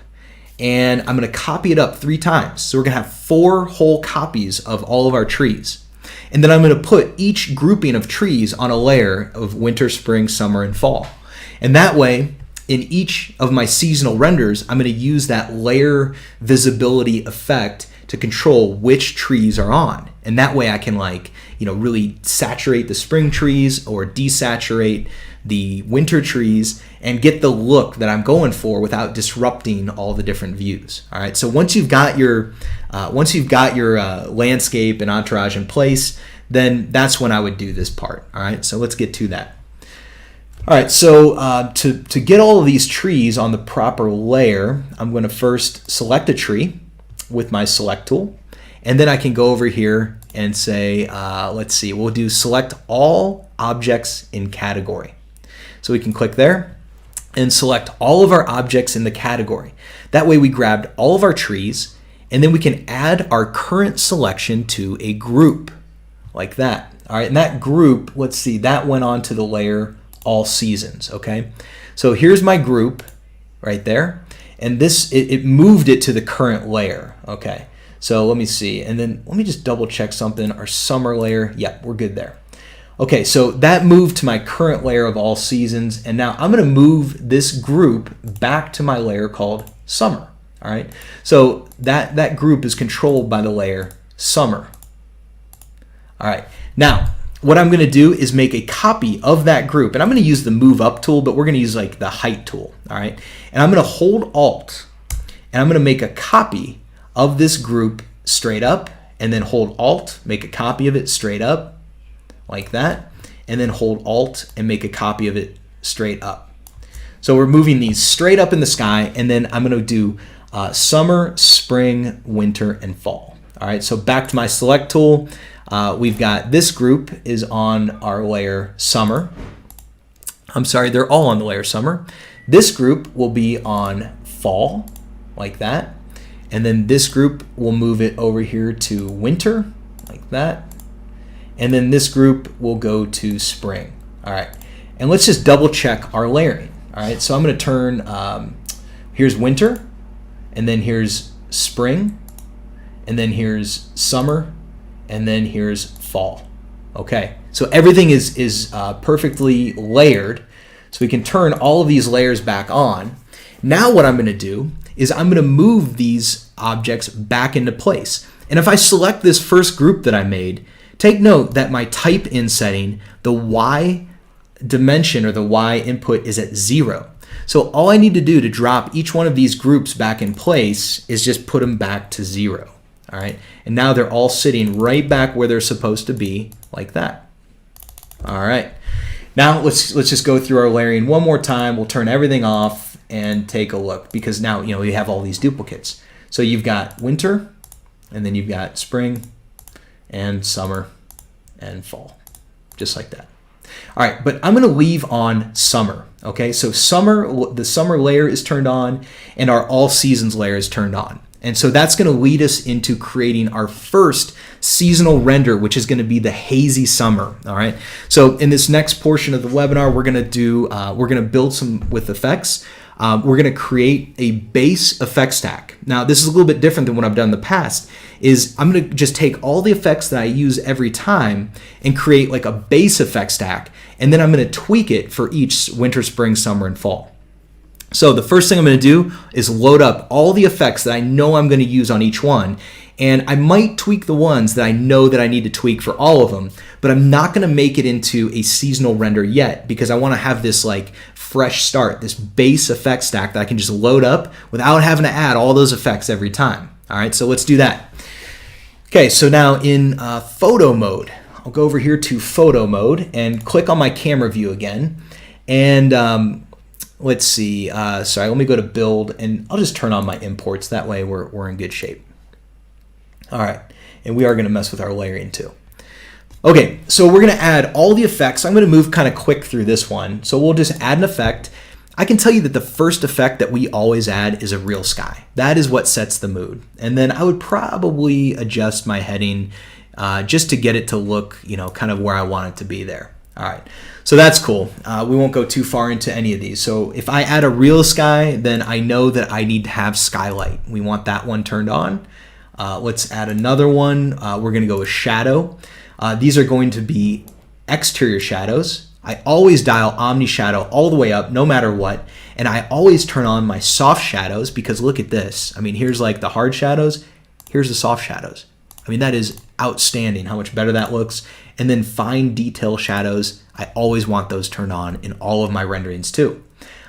and I'm going to copy it up 3 times. So we're going to have 4 whole copies of all of our trees. And then I'm going to put each grouping of trees on a layer of winter, spring, summer, and fall. And that way, in each of my seasonal renders, I'm going to use that layer visibility effect to control which trees are on. And that way I can really saturate the spring trees or desaturate the winter trees and get the look that I'm going for without disrupting all the different views. All right. So once you've got your landscape and entourage in place, then that's when I would do this part. All right. So let's get to that. All right, so to get all of these trees on the proper layer, I'm going to first select a tree with my select tool, and then I can go over here and say, let's see, we'll do select all objects in category. So we can click there and select all of our objects in the category. That way we grabbed all of our trees, and then we can add our current selection to a group like that. All right, and that group, let's see, that went on to the layer all seasons. Okay, so here's my group right there, and this it moved it to the current layer. Okay, so let me see, and then let me just double check something. Our summer layer, yep, we're good there. Okay, so that moved to my current layer of all seasons, and now I'm going to move this group back to my layer called summer. All right, so that group is controlled by the layer summer. All right, now what I'm going to do is make a copy of that group, and I'm going to use the move up tool, but we're going to use like the height tool. All right, and I'm going to hold Alt, and I'm going to make a copy of this group straight up, and then hold Alt, make a copy of it straight up like that, and then hold Alt and make a copy of it straight up. So we're moving these straight up in the sky, and then I'm going to do summer, spring, winter, and fall. All right, so back to my select tool. We've got this group is on our layer summer. I'm sorry, they're all on the layer summer. This group will be on fall, like that. And then this group will move it over here to winter, like that. And then this group will go to spring. All right, and let's just double check our layering. All right, so I'm going to turn, here's winter, and then here's spring, and then here's summer, and then here's fall. Okay, so everything is perfectly layered, so we can turn all of these layers back on. Now what I'm going to do is I'm going to move these objects back into place. And if I select this first group that I made, take note that my type in setting, the Y dimension or the Y input is at 0. So all I need to do to drop each one of these groups back in place is just put them back to 0. All right, and now they're all sitting right back where they're supposed to be, like that. All right, now let's just go through our layering one more time. We'll turn everything off and take a look, because now we have all these duplicates. So you've got winter, and then you've got spring, and summer, and fall, just like that. All right, but I'm going to leave on summer. Okay, so summer, the summer layer is turned on, and our all seasons layer is turned on. And so that's going to lead us into creating our first seasonal render, which is going to be the hazy summer. All right. So in this next portion of the webinar, we're going to build some with effects. We're going to create a base effect stack. Now, this is a little bit different than what I've done in the past. I'm going to just take all the effects that I use every time and create like a base effect stack, and then I'm going to tweak it for each winter, spring, summer, and fall. So the first thing I'm going to do is load up all the effects that I know I'm going to use on each one. And I might tweak the ones that I know that I need to tweak for all of them, but I'm not going to make it into a seasonal render yet because I want to have this like fresh start, this base effect stack that I can just load up without having to add all those effects every time. All right, so let's do that. Okay, so now in photo mode, I'll go over here to photo mode and click on my camera view again. And let's see, sorry, let me go to build and I'll just turn on my imports. That way we're in good shape. All right, and we are going to mess with our layering too. Okay, so we're going to add all the effects. I'm going to move kind of quick through this one. So we'll just add an effect. I can tell you that the first effect that we always add is a real sky. That is what sets the mood. And then I would probably adjust my heading just to get it to look, kind of where I want it to be there. All right, so that's cool. We won't go too far into any of these. So if I add a real sky, then I know that I need to have skylight. We want that one turned on. Let's add another one. We're going to go with shadow. These are going to be exterior shadows. I always dial Omni Shadow all the way up, no matter what. And I always turn on my soft shadows because look at this. I mean, here's like the hard shadows. Here's the soft shadows. I mean, that is outstanding how much better that looks. And then fine detail shadows, I always want those turned on in all of my renderings too.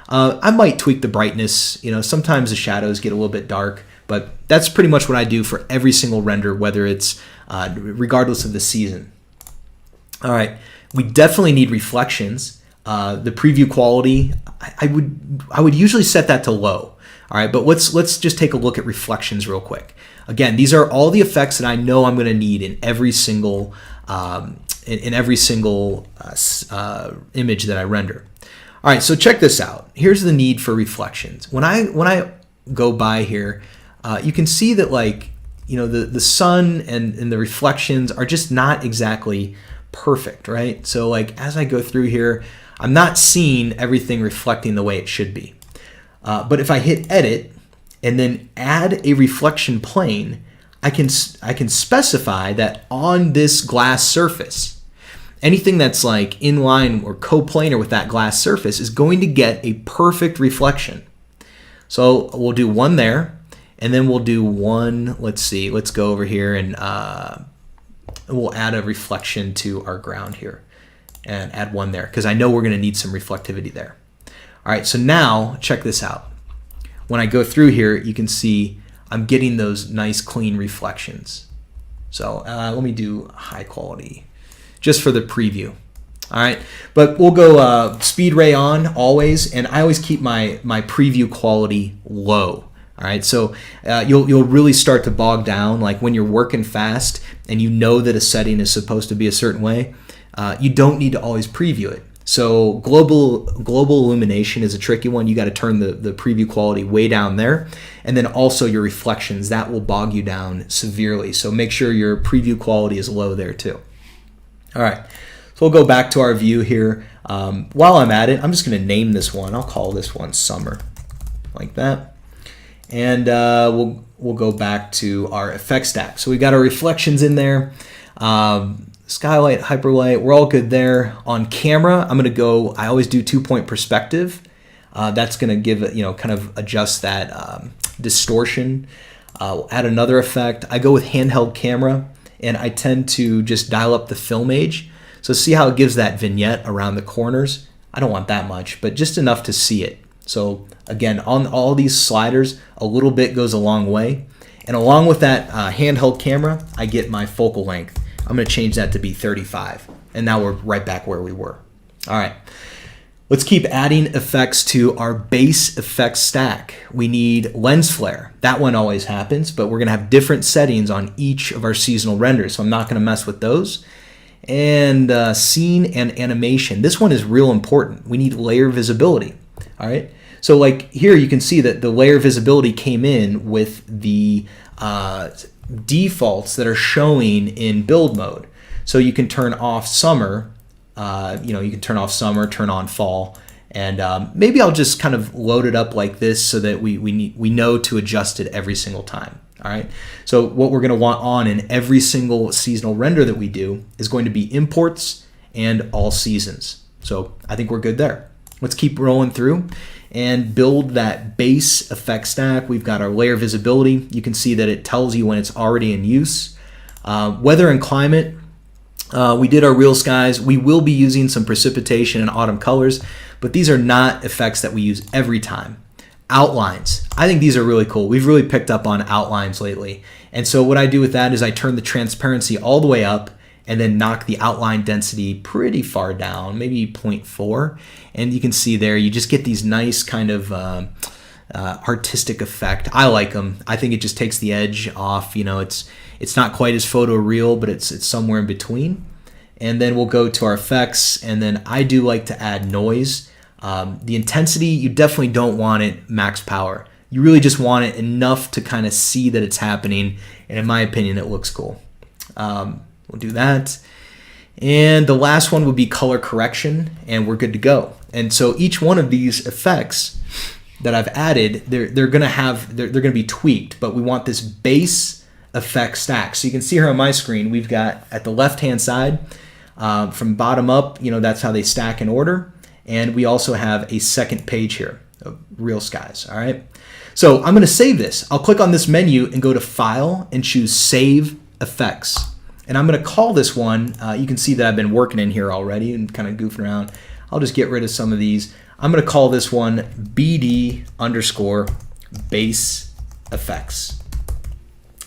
I might tweak the brightness. Sometimes the shadows get a little bit dark. But that's pretty much what I do for every single render, whether it's regardless of the season. All right, we definitely need reflections. The preview quality, I would usually set that to low. All right, but let's just take a look at reflections real quick. Again, these are all the effects that I know I'm going to need in every single image that I render. All right, so check this out. Here's the need for reflections. When I go by here. You can see that the sun and the reflections are just not exactly perfect, right? So as I go through here, I'm not seeing everything reflecting the way it should be. But if I hit edit and then add a reflection plane, I can specify that on this glass surface, anything that's in line or coplanar with that glass surface is going to get a perfect reflection. So we'll do one there. And then we'll do one, let's go over here and we'll add a reflection to our ground here and add one there because I know we're going to need some reflectivity there. All right, so now check this out. When I go through here, you can see I'm getting those nice clean reflections. So let me do high quality just for the preview. All right, but we'll go speed ray on always, and I always keep my preview quality low. All right, so you'll really start to bog down when you're working fast and you know that a setting is supposed to be a certain way. You don't need to always preview it. So global illumination is a tricky one. You got to turn the preview quality way down there, and then also your reflections, that will bog you down severely. So make sure your preview quality is low there too. All right, so we'll go back to our view here. While I'm at it, I'm just going to name this one. I'll call this one summer, like that. And we'll go back to our effect stack. So we got our reflections in there, skylight, hyperlight, we're all good there. On camera, I always do 2-point perspective. That's gonna give it, kind of adjust that distortion. We'll add another effect. I go with handheld camera, and I tend to just dial up the film age. So see how it gives that vignette around the corners? I don't want that much, but just enough to see it. So again, on all these sliders, a little bit goes a long way. And along with that handheld camera, I get my focal length. I'm going to change that to be 35. And now we're right back where we were. All right, let's keep adding effects to our base effects stack. We need lens flare. That one always happens, but we're going to have different settings on each of our seasonal renders. So I'm not going to mess with those. And scene and animation. This one is real important. We need layer visibility. All right. So like here you can see that the layer visibility came in with the defaults that are showing in build mode. So you can turn off summer, you can turn off summer, turn on fall, and maybe I'll just kind of load it up like this so that we know to adjust it every single time. All right. So what we're going to want on in every single seasonal render that we do is going to be imports and all seasons. So I think we're good there. Let's keep rolling through and build that base effect stack. We've got our layer visibility. You can see that it tells you when it's already in use. Weather and climate, we did our real skies. We will be using some precipitation and autumn colors, but these are not effects that we use every time. Outlines, I think these are really cool. We've really picked up on outlines lately. And so what I do with that is I turn the transparency all the way up and then knock the outline density pretty far down, maybe 0.4. And you can see there, you just get these nice kind of artistic effect. I like them. I think it just takes the edge off. It's not quite as photoreal, but it's somewhere in between. And then we'll go to our effects, and then I do like to add noise. The intensity, you definitely don't want it max power. You really just want it enough to kind of see that it's happening, and in my opinion, it looks cool. We'll do that. And the last one would be color correction, and we're good to go. And so each one of these effects that I've added, they're gonna be tweaked, but we want this base effect stack. So you can see here on my screen, we've got at the left-hand side, from bottom up, that's how they stack in order. And we also have a second page here of real skies. All right. So I'm going to save this. I'll click on this menu and go to File and choose Save Effects. And I'm going to call this one, you can see that I've been working in here already and kind of goofing around. I'll just get rid of some of these. I'm going to call this one BD underscore base effects,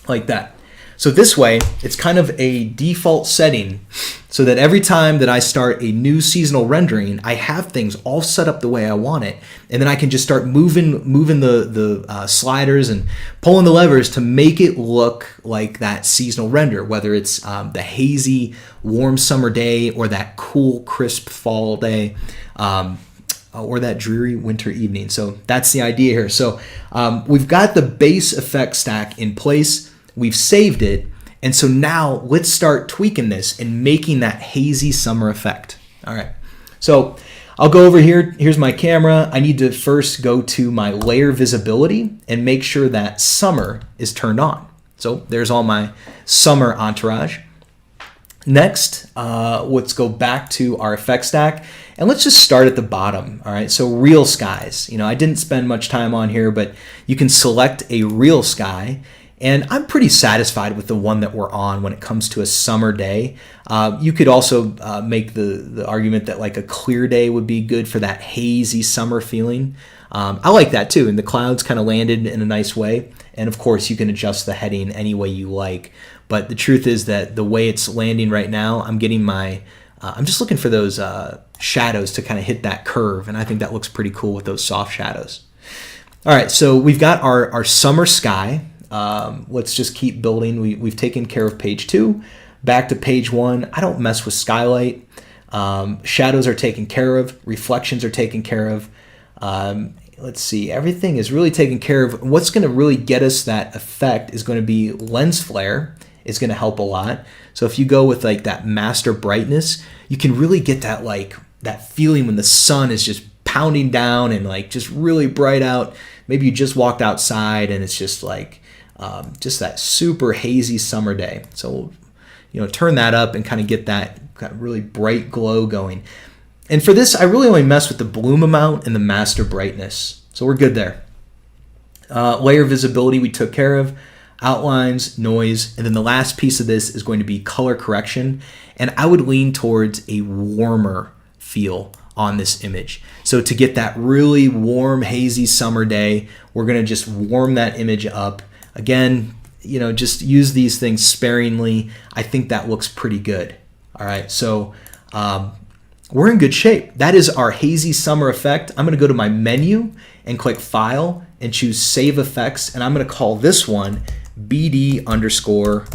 like that. So this way, it's kind of a default setting so that every time that I start a new seasonal rendering, I have things all set up the way I want it. And then I can just start moving the sliders and pulling the levers to make it look like that seasonal render, whether it's the hazy, warm summer day or that cool, crisp fall day. Or that dreary winter evening. So that's the idea here. So we've got the base effect stack in place. We've saved it. And so now let's start tweaking this and making that hazy summer effect. All right. So I'll go over here. Here's my camera. I need to first go to my layer visibility and make sure that summer is turned on. So there's all my summer entourage. Next, let's go back to our effect stack and let's just start at the bottom. All right, so real skies. I didn't spend much time on here, but you can select a real sky, and I'm pretty satisfied with the one that we're on when it comes to a summer day. You could also make the argument that like a clear day would be good for that hazy summer feeling. I like that too, and the clouds kind of landed in a nice way. And of course, you can adjust the heading any way you like. But the truth is that the way it's landing right now, I'm getting I'm just looking for those shadows to kind of hit that curve. And I think that looks pretty cool with those soft shadows. All right, so we've got our summer sky. Let's just keep building. We've taken care of page 2. Back to page 1. I don't mess with skylight. Shadows are taken care of. Reflections are taken care of. Let's see, everything is really taken care of. What's going to really get us that effect is going to be lens flare. Is going to help a lot. So if you go with like that master brightness, you can really get that that feeling when the sun is just pounding down and like just really bright out. Maybe you just walked outside and it's just like just that super hazy summer day. So turn that up and kind of get that kind of really bright glow going. And for this, I really only mess with the bloom amount and the master brightness. So we're good there. Layer visibility we took care of. Outlines, noise, and then the last piece of this is going to be color correction. And I would lean towards a warmer feel on this image. So to get that really warm, hazy summer day, we're going to just warm that image up. Again, just use these things sparingly. I think that looks pretty good. All right, so we're in good shape. That is our hazy summer effect. I'm going to go to my menu and click File and choose Save Effects. And I'm going to call this one BD underscore,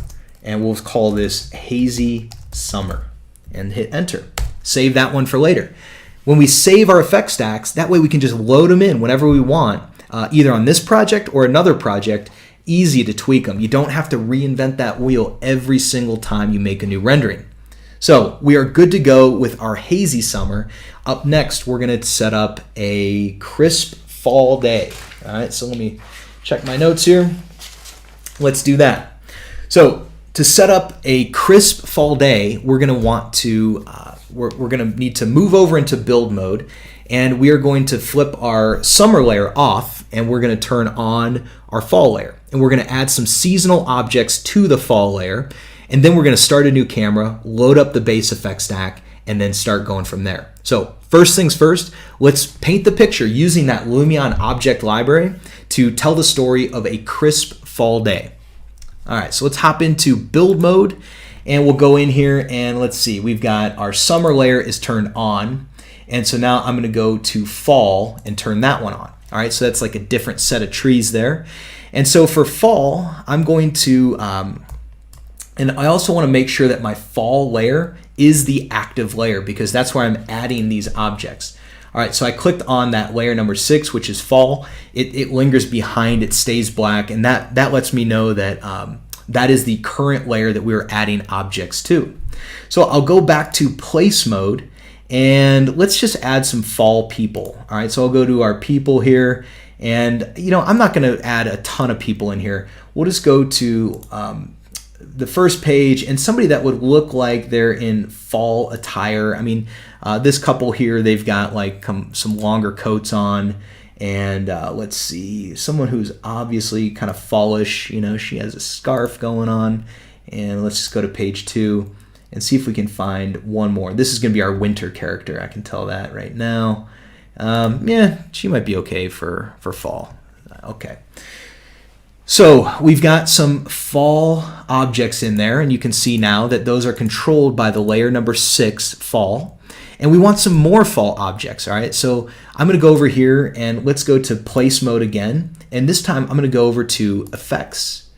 and we'll call this hazy summer and hit enter. Save that one for later. When we save our effect stacks, that way we can just load them in whenever we want, either on this project or another project. Easy to tweak them. You don't have to reinvent that wheel every single time you make a new rendering. So we are good to go with our hazy summer. Up next, we're going to set up a crisp fall day. All right, so let me check my notes here. Let's do that. So to set up a crisp fall day, we're going to want to we're going to need to move over into build mode, and we are going to flip our summer layer off, and we're going to turn on our fall layer. And we're going to add some seasonal objects to the fall layer, and then we're going to start a new camera, load up the base effect stack, and then start going from there. So first things first, let's paint the picture using that Lumion object library to tell the story of a crisp fall day. All right, so let's hop into build mode, and we'll go in here and let's see, we've got our summer layer is turned on. And so now I'm going to go to fall and turn that one on. All right, so that's like a different set of trees there. And so for fall, I'm going to, and I also want to make sure that my fall layer is the active layer because that's where I'm adding these objects. All right, so I clicked on that layer number 6, which is fall. It lingers behind, it stays black, and that lets me know that that is the current layer that we're adding objects to. So I'll go back to place mode, and let's just add some fall people. All right, so I'll go to our people here, and I'm not going to add a ton of people in here. We'll just go to the first page, and somebody that would look like they're in fall attire. I mean, this couple here, they've got like some longer coats on, and let's see, someone who's obviously kind of fallish. She has a scarf going on, and let's just go to page 2 and see if we can find one more. This is going to be our winter character. I can tell that right now. Yeah, she might be okay for fall. Okay. So we've got some fall objects in there, and you can see now that those are controlled by the layer number 6, fall. And we want some more fall objects, all right? So I'm going to go over here, and let's go to place mode again. And this time I'm going to go over to effects,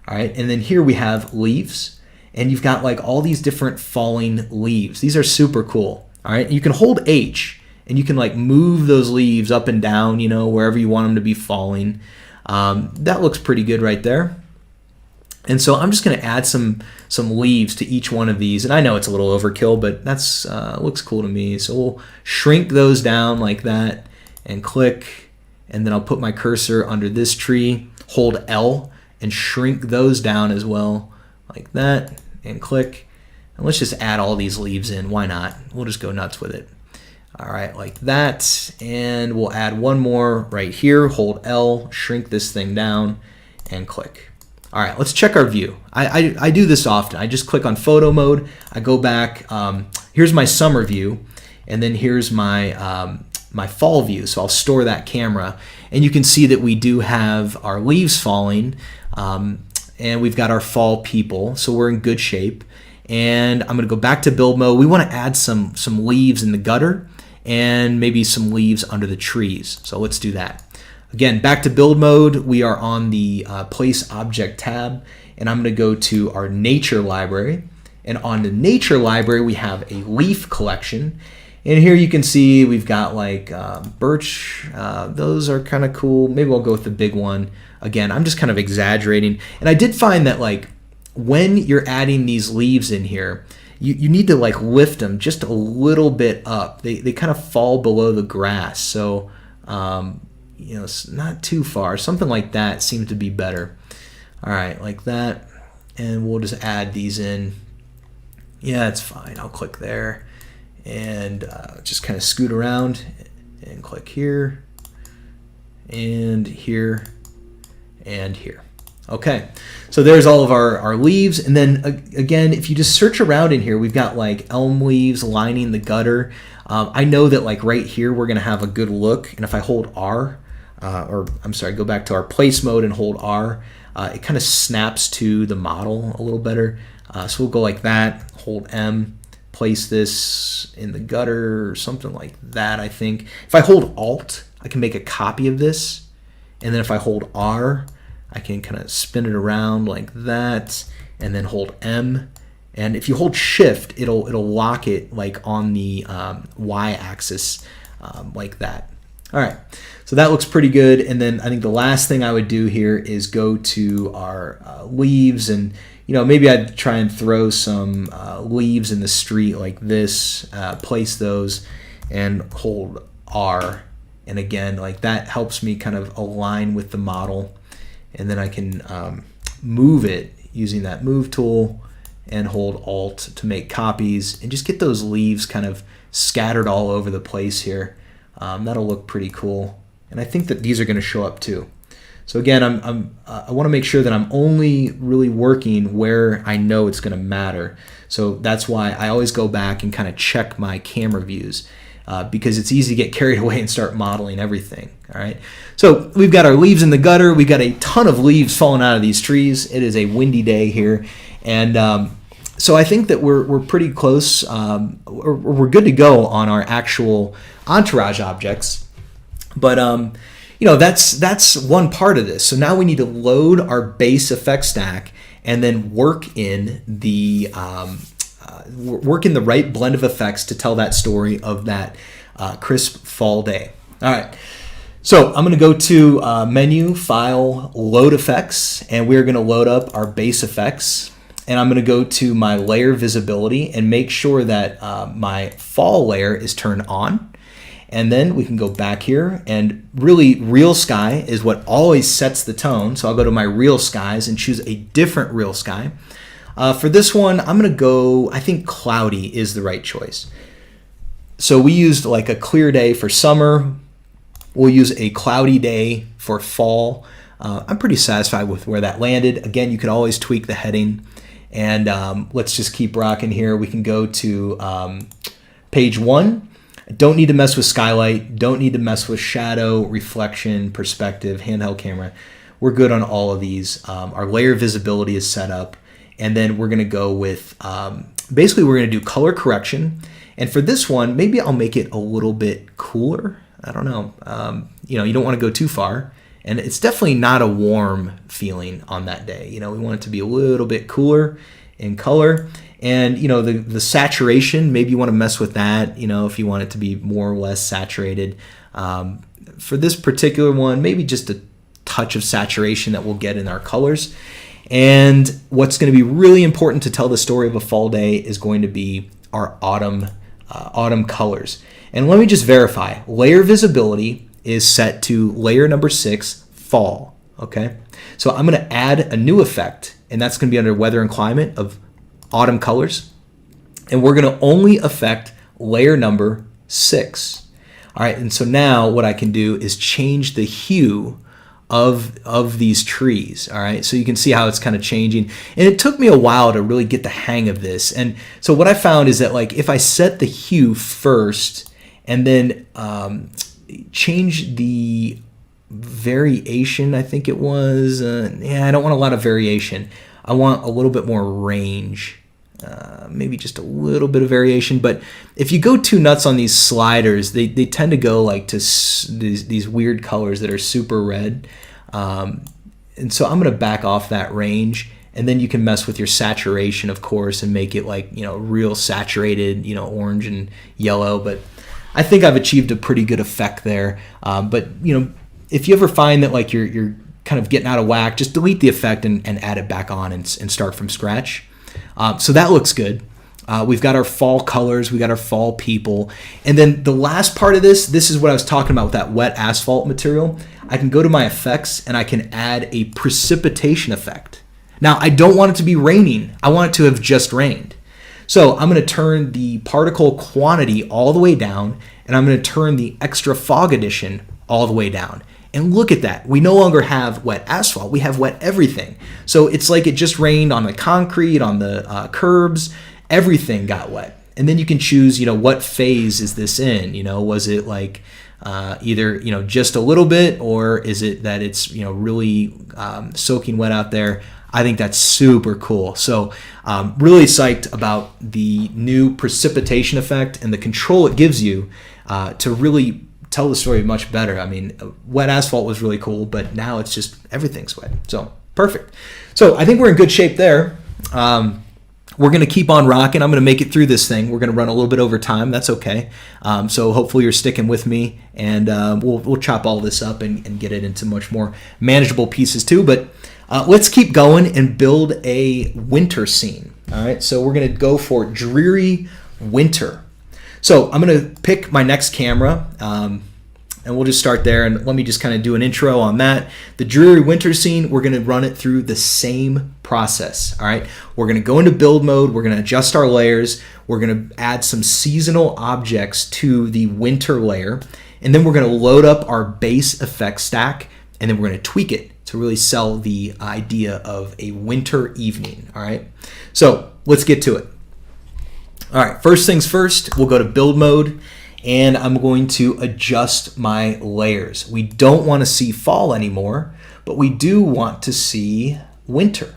all right? And then here we have leaves, and you've got like all these different falling leaves. These are super cool, all right? You can hold H, and you can like move those leaves up and down, wherever you want them to be falling. That looks pretty good right there. And so I'm just going to add some leaves to each one of these. And I know it's a little overkill, but that's looks cool to me. So we'll shrink those down like that and click. And then I'll put my cursor under this tree, hold L, and shrink those down as well like that and click. And let's just add all these leaves in. Why not? We'll just go nuts with it. All right, like that. And we'll add one more right here. Hold L, shrink this thing down, and click. All right, let's check our view. I do this often. I just click on photo mode. I go back. Here's my summer view, and then here's my my fall view. So I'll store that camera, and you can see that we do have our leaves falling, and we've got our fall people. So we're in good shape. And I'm going to go back to build mode. We want to add some leaves in the gutter and maybe some leaves under the trees. So let's do that. Again, back to build mode. We are on the place object tab, and I'm going to go to our nature library. And on the nature library, we have a leaf collection. And here you can see we've got like birch. Those are kind of cool. Maybe I'll go with the big one. Again, I'm just kind of exaggerating. And I did find that like when you're adding these leaves in here, you need to like lift them just a little bit up. They kind of fall below the grass. So, it's not too far. Something like that seems to be better. All right, like that. And we'll just add these in. Yeah, it's fine. I'll click there and just kind of scoot around and click here and here and here. Okay, so there's all of our leaves. And then again, if you just search around in here, we've got like elm leaves lining the gutter. I know that like right here, we're gonna have a good look. And if I hold R, go back to our place mode and hold R, it kind of snaps to the model a little better. So we'll go like that, hold M, place this in the gutter or something like that, I think. If I hold Alt, I can make a copy of this. And then if I hold R, I can kind of spin it around like that, and then hold M, And if you hold shift, it'll lock it like on the y-axis like that. All right, so that looks pretty good. And then I think the last thing I would do here is go to our leaves, and maybe I'd try and throw some leaves in the street like this, place those, and hold R. And again, like that helps me kind of align with the model. And then I can move it using that move tool and hold Alt to make copies and just get those leaves kind of scattered all over the place here. That'll look pretty cool. And I think that these are going to show up too. So again, I want to make sure that I'm only really working where I know it's going to matter. So that's why I always go back and kind of check my camera views, because it's easy to get carried away and start modeling everything. All right. So we've got our leaves in the gutter. We've got a ton of leaves falling out of these trees. It is a windy day here. And so I think that we're pretty close. We're good to go on our actual entourage objects. But that's one part of this. So now we need to load our base effect stack and then work in the right blend of effects to tell that story of that crisp fall day. All right. So I'm going to go to menu, file, load effects, and we're going to load up our base effects. And I'm going to go to my layer visibility and make sure that my fall layer is turned on. And then we can go back here, and really real sky is what always sets the tone. So I'll go to my real skies and choose a different real sky. For this one, I'm going to go, I think cloudy is the right choice. So we used like a clear day for summer. We'll use a cloudy day for fall. I'm pretty satisfied with where that landed. Again, you could always tweak the heading. And let's just keep rocking here. We can go to page 1. Don't need to mess with skylight. Don't need to mess with shadow, reflection, perspective, handheld camera. We're good on all of these. Our layer visibility is set up. And then we're going to go with, basically we're going to do color correction. And for this one, maybe I'll make it a little bit cooler. I don't know. You don't want to go too far. And it's definitely not a warm feeling on that day. We want it to be a little bit cooler in color. And, the saturation, maybe you want to mess with that, if you want it to be more or less saturated. For this particular one, maybe just a touch of saturation that we'll get in our colors. And what's going to be really important to tell the story of a fall day is going to be our autumn colors. And let me just verify. Layer visibility is set to layer number 6, fall. Okay, so I'm going to add a new effect, and that's going to be under weather and climate of autumn colors, and we're going to only affect layer number 6. All right, and so now what I can do is change the hue of these trees. All right, so you can see how it's kind of changing, and it took me a while to really get the hang of this. And so what I found is that like if I set the hue first and then change the variation, I think it was, I don't want a lot of variation. I want a little bit more range, maybe just a little bit of variation. But if you go too nuts on these sliders, they tend to go like to these weird colors that are super red. And so I'm going to back off that range. And then you can mess with your saturation, of course, and make it like, real saturated, orange and yellow. But I think I've achieved a pretty good effect there. But, if you ever find that like you're kind of getting out of whack, just delete the effect and add it back on and start from scratch. So that looks good. We've got our fall colors, we got our fall people. And then the last part of this is what I was talking about with that wet asphalt material. I can go to my effects and I can add a precipitation effect. Now, I don't want it to be raining. I want it to have just rained. So I'm going to turn the particle quantity all the way down, and I'm going to turn the extra fog addition all the way down. And look at that. We no longer have wet asphalt. We have wet everything. So it's like it just rained on the concrete, on the curbs. Everything got wet. And then you can choose, what phase is this in? Was it like either, just a little bit, or is it that it's, really soaking wet out there? I think that's super cool. So really psyched about the new precipitation effect and the control it gives you to really tell the story much better. I mean, wet asphalt was really cool, but now it's just everything's wet. So perfect. So I think we're in good shape there. we're going to keep on rocking. I'm going to make it through this thing. We're going to run a little bit over time. That's okay. So hopefully you're sticking with me, and we'll chop all this up and get it into much more manageable pieces too. But let's keep going and build a winter scene. All right, so we're going to go for dreary winter. So I'm going to pick my next camera, and we'll just start there, and let me just kind of do an intro on that. The dreary winter scene, we're going to run it through the same process. All right, we're going to go into build mode. We're going to adjust our layers. We're going to add some seasonal objects to the winter layer, and then we're going to load up our base effect stack, and then we're going to tweak it to really sell the idea of a winter evening. All right, so let's get to it. All right, first things first, we'll go to build mode, and I'm going to adjust my layers. We don't want to see fall anymore, but we do want to see winter.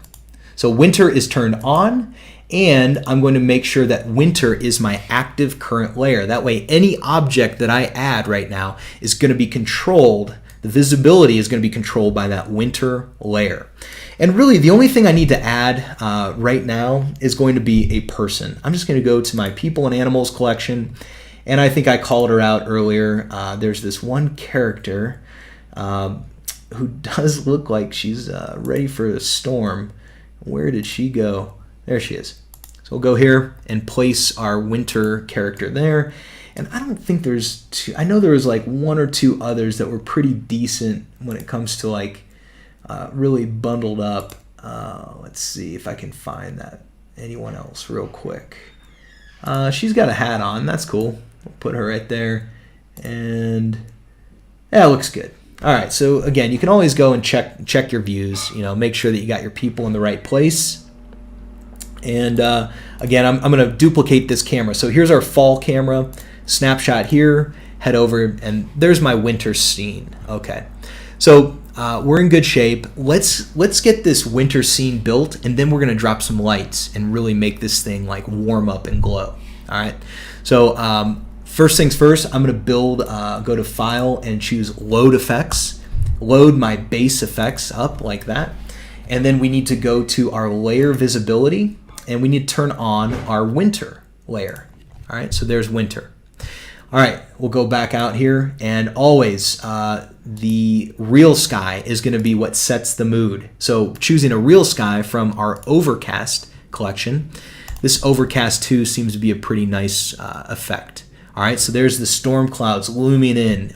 So winter is turned on, and I'm going to make sure that winter is my active current layer. That way, any object that I add right now is going to be controlled. The visibility is going to be controlled by that winter layer. And really, the only thing I need to add right now is going to be a person. I'm just going to go to my people and animals collection, and I think I called her out earlier. There's this one character who does look like she's ready for a storm. Where did she go? There she is. So we'll go here and place our winter character there. And I don't think there's two. I know there was like one or two others that were pretty decent when it comes to like really bundled up. Let's see if I can find that. Anyone else real quick. She's got a hat on. That's cool. We'll put her right there. And yeah, it looks good. All right, so again, you can always go and check your views. You know, make sure that you got your people in the right place. And again, I'm going to duplicate this camera. So here's our fall camera. Snapshot here. Head over, and there's my winter scene. Okay, so we're in good shape. Let's get this winter scene built, and then we're going to drop some lights and really make this thing like warm up and glow. All right, so first things first, I'm going to build, go to File and choose Load Effects. Load my base effects up like that. And then we need to go to our layer visibility, and we need to turn on our winter layer. All right, so there's winter. All right, we'll go back out here, and always the real sky is going to be what sets the mood. So choosing a real sky from our overcast collection. This overcast 2 seems to be a pretty nice effect. All right, so there's the storm clouds looming in.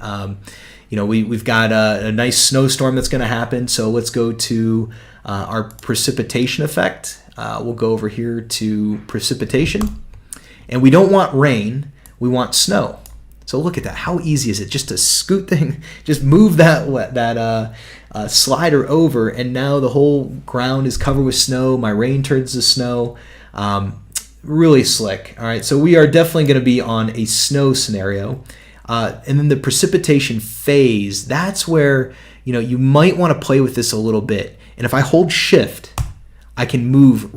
You know, we've got a nice snowstorm that's going to happen. So let's go to our precipitation effect. We'll go over here to precipitation. And we don't want rain, we want snow. So look at that. How easy is it just to scoot thing, just move that slider over, and now the whole ground is covered with snow. My rain turns to snow. Really slick. All right, so we are definitely going to be on a snow scenario. And then the precipitation phase, that's where, you know, you might want to play with this a little bit. And if I hold shift, I can move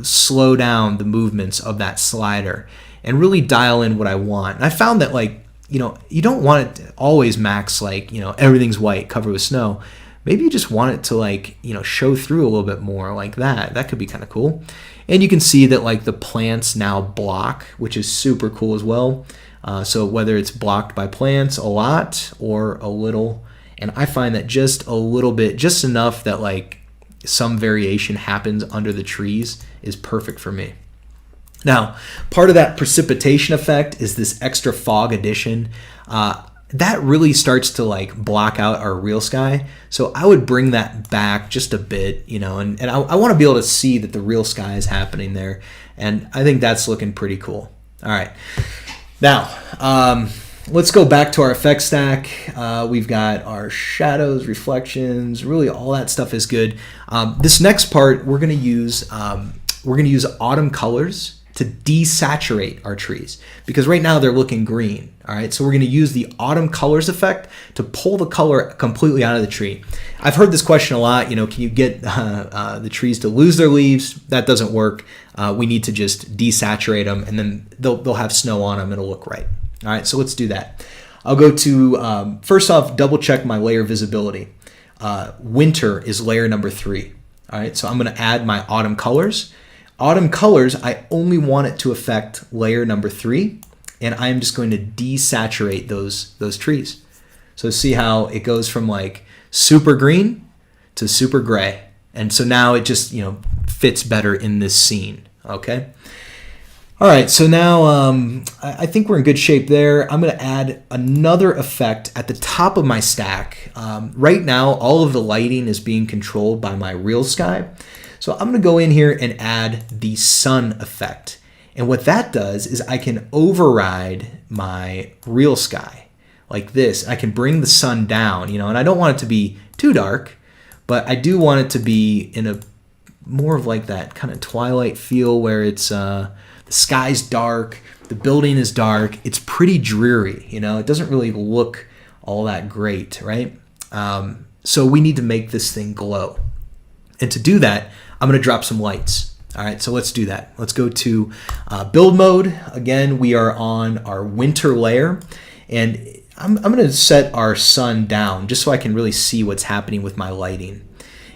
slow down the movements of that slider and really dial in what I want. And I found that, like, you know, you don't want it to always max, like, you know, everything's white covered with snow. Maybe you just want it to, like, you know, show through a little bit more like that. That could be kind of cool. And you can see that, like, the plants now block, which is super cool as well. So whether it's blocked by plants a lot or a little, and I find that just a little bit, just enough that like some variation happens under the trees is perfect for me. Now, part of that precipitation effect is this extra fog addition. That really starts to like block out our real sky. So I would bring that back just a bit, you know, and I want to be able to see that the real sky is happening there. And I think that's looking pretty cool. All right. Now, let's go back to our effect stack. We've got our shadows, reflections, really all that stuff is good. This next part, we're going to use autumn colors to desaturate our trees, because right now they're looking green. All right, so we're going to use the autumn colors effect to pull the color completely out of the tree. I've heard this question a lot. You know, can you get the trees to lose their leaves? That doesn't work. We need to just desaturate them, and then they'll have snow on them. It'll look right. All right, so let's do that. I'll go to first off, double check my layer visibility. Winter is layer number 3. All right, so I'm going to add my autumn colors. Autumn colors, I only want it to affect layer number 3, and I'm just going to desaturate those trees. So see how it goes from like super green to super gray. And so now it just, fits better in this scene, okay? All right, so now I think we're in good shape there. I'm going to add another effect at the top of my stack. Right now, all of the lighting is being controlled by my real sky. So I'm going to go in here and add the sun effect. And what that does is I can override my real sky like this. I can bring the sun down, and I don't want it to be too dark, but I do want it to be in a more of like that kind of twilight feel where it's the sky's dark, the building is dark, it's pretty dreary, it doesn't really look all that great, right? So we need to make this thing glow. And to do that, I'm going to drop some lights. All right, so let's do that. Let's go to build mode. Again, we are on our winter layer, and I'm going to set our sun down just so I can really see what's happening with my lighting.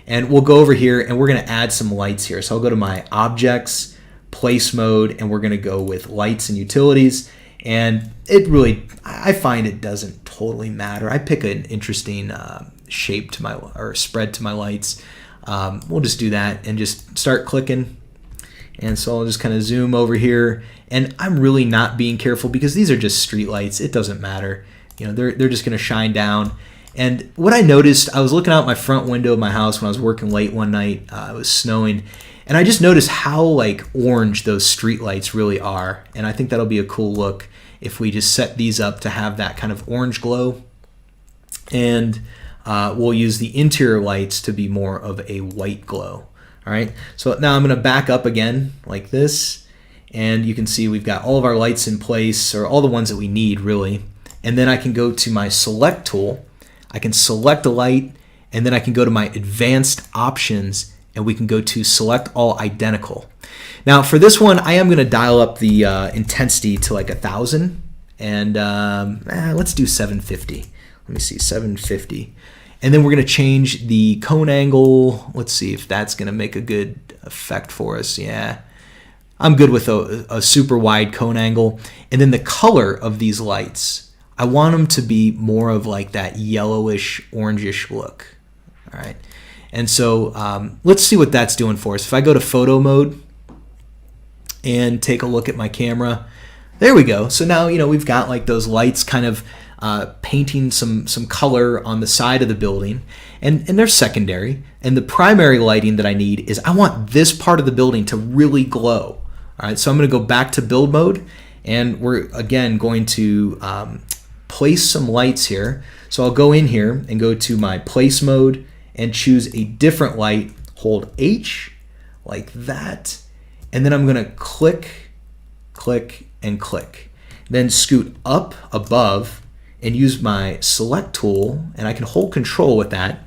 And we'll go over here and we're going to add some lights here. So I'll go to my objects, place mode, and we're going to go with lights and utilities. And it really, I find it doesn't totally matter. I pick an interesting shape to or spread to my lights. We'll just do that and just start clicking. And so I'll just kind of zoom over here, and I'm really not being careful because these are just street lights. It doesn't matter. They're just going to shine down. And what I noticed, I was looking out my front window of my house when I was working late one night. It was snowing, and I just noticed how like orange those street lights really are. And I think that'll be a cool look if we just set these up to have that kind of orange glow. And we'll use the interior lights to be more of a white glow. All right, so now I'm going to back up again like this, and you can see we've got all of our lights in place, or all the ones that we need really. And then I can go to my select tool, I can select a light, and then I can go to my advanced options, and we can go to select all identical. Now for this one, I am going to dial up the intensity to like 1,000, and let's do 750. Let me see, 750. And then we're going to change the cone angle. Let's see if that's going to make a good effect for us. Yeah, I'm good with a super wide cone angle. And then the color of these lights, I want them to be more of like that yellowish, orangish look. All right. And so let's see what that's doing for us. If I go to photo mode and take a look at my camera, there we go. So now, we've got like those lights kind of painting some color on the side of the building, and they're secondary. And the primary lighting that I need is I want this part of the building to really glow. All right, so I'm going to go back to build mode, and we're again going to place some lights here. So I'll go in here and go to my place mode and choose a different light, hold H like that, and then I'm going to click, and click. Then scoot up above and use my select tool, and I can hold control with that,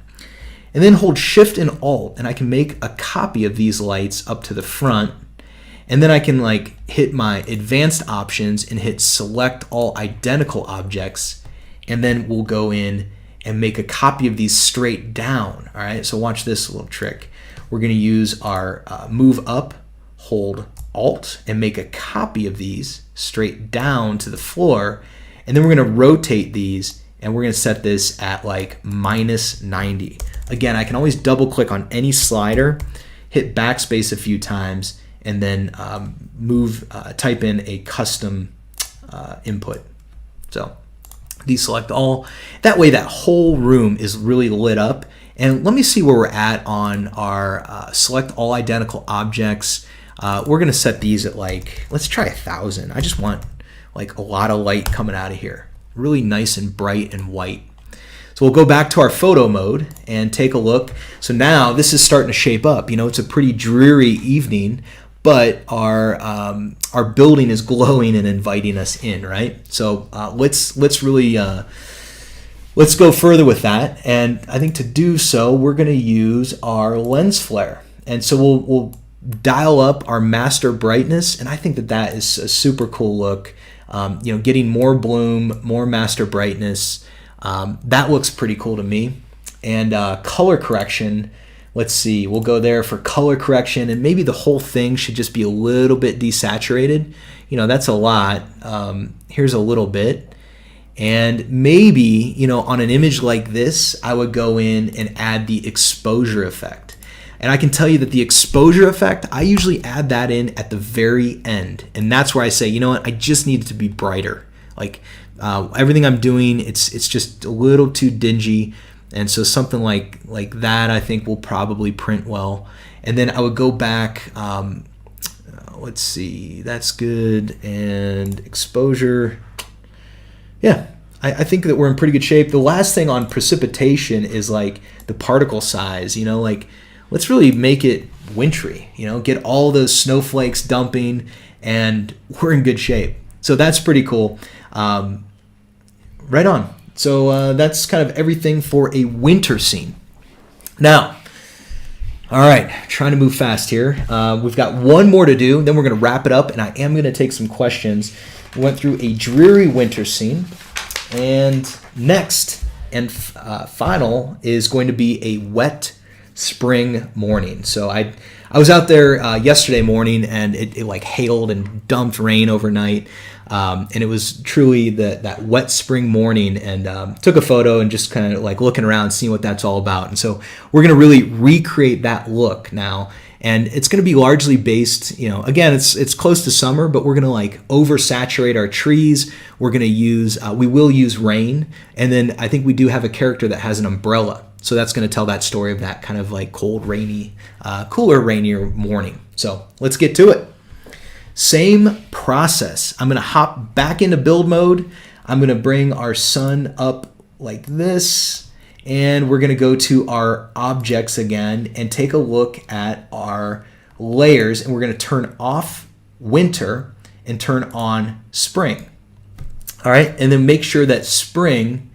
and then hold shift and alt, and I can make a copy of these lights up to the front, and then I can like hit my advanced options and hit select all identical objects, and then we'll go in and make a copy of these straight down. All right, so watch this little trick. We're going to use our move up, hold alt, and make a copy of these straight down to the floor. And then we're going to rotate these, and we're going to set this at like -90. Again, I can always double click on any slider, hit backspace a few times, and then type in a custom input. So deselect all. That way that whole room is really lit up. And let me see where we're at on our select all identical objects. We're going to set these at like, let's try 1,000. I just want like a lot of light coming out of here, really nice and bright and white. So we'll go back to our photo mode and take a look. So now this is starting to shape up. It's a pretty dreary evening, but our building is glowing and inviting us in, right? So let's really let's go further with that. And I think to do so, we're going to use our lens flare, and so we'll dial up our master brightness, and I think that is a super cool look. Getting more bloom, more master brightness, that looks pretty cool to me. And color correction, Let's see, we'll go there for color correction, and maybe the whole thing should just be a little bit desaturated. That's a lot. Here's a little bit. And maybe, on an image like this, I would go in and add the exposure effect. And I can tell you that the exposure effect, I usually add that in at the very end. And that's where I say, I just need it to be brighter. Like everything I'm doing, it's just a little too dingy. And so something like that, I think will probably print well. And then I would go back, let's see, that's good. And exposure, yeah, I think that we're in pretty good shape. The last thing on precipitation is like the particle size, let's really make it wintry, get all those snowflakes dumping, and we're in good shape. So that's pretty cool. Right on. So that's kind of everything for a winter scene. Now, all right, trying to move fast here. We've got one more to do, then we're going to wrap it up, and I am going to take some questions. We went through a dreary winter scene, and next and final is going to be a wet spring morning. So I was out there yesterday morning, and it like hailed and dumped rain overnight. And it was truly that wet spring morning, and took a photo and just kind of like looking around, seeing what that's all about. And so we're going to really recreate that look now. And it's going to be largely based, again, it's close to summer, but we're going to like oversaturate our trees. We're going to we will use rain. And then I think we do have a character that has an umbrella. So that's going to tell that story of that kind of like cold, rainy, cooler, rainier morning. So let's get to it. Same process. I'm going to hop back into build mode. I'm going to bring our sun up like this, and we're going to go to our objects again and take a look at our layers, and we're going to turn off winter and turn on spring. All right, and then make sure that spring,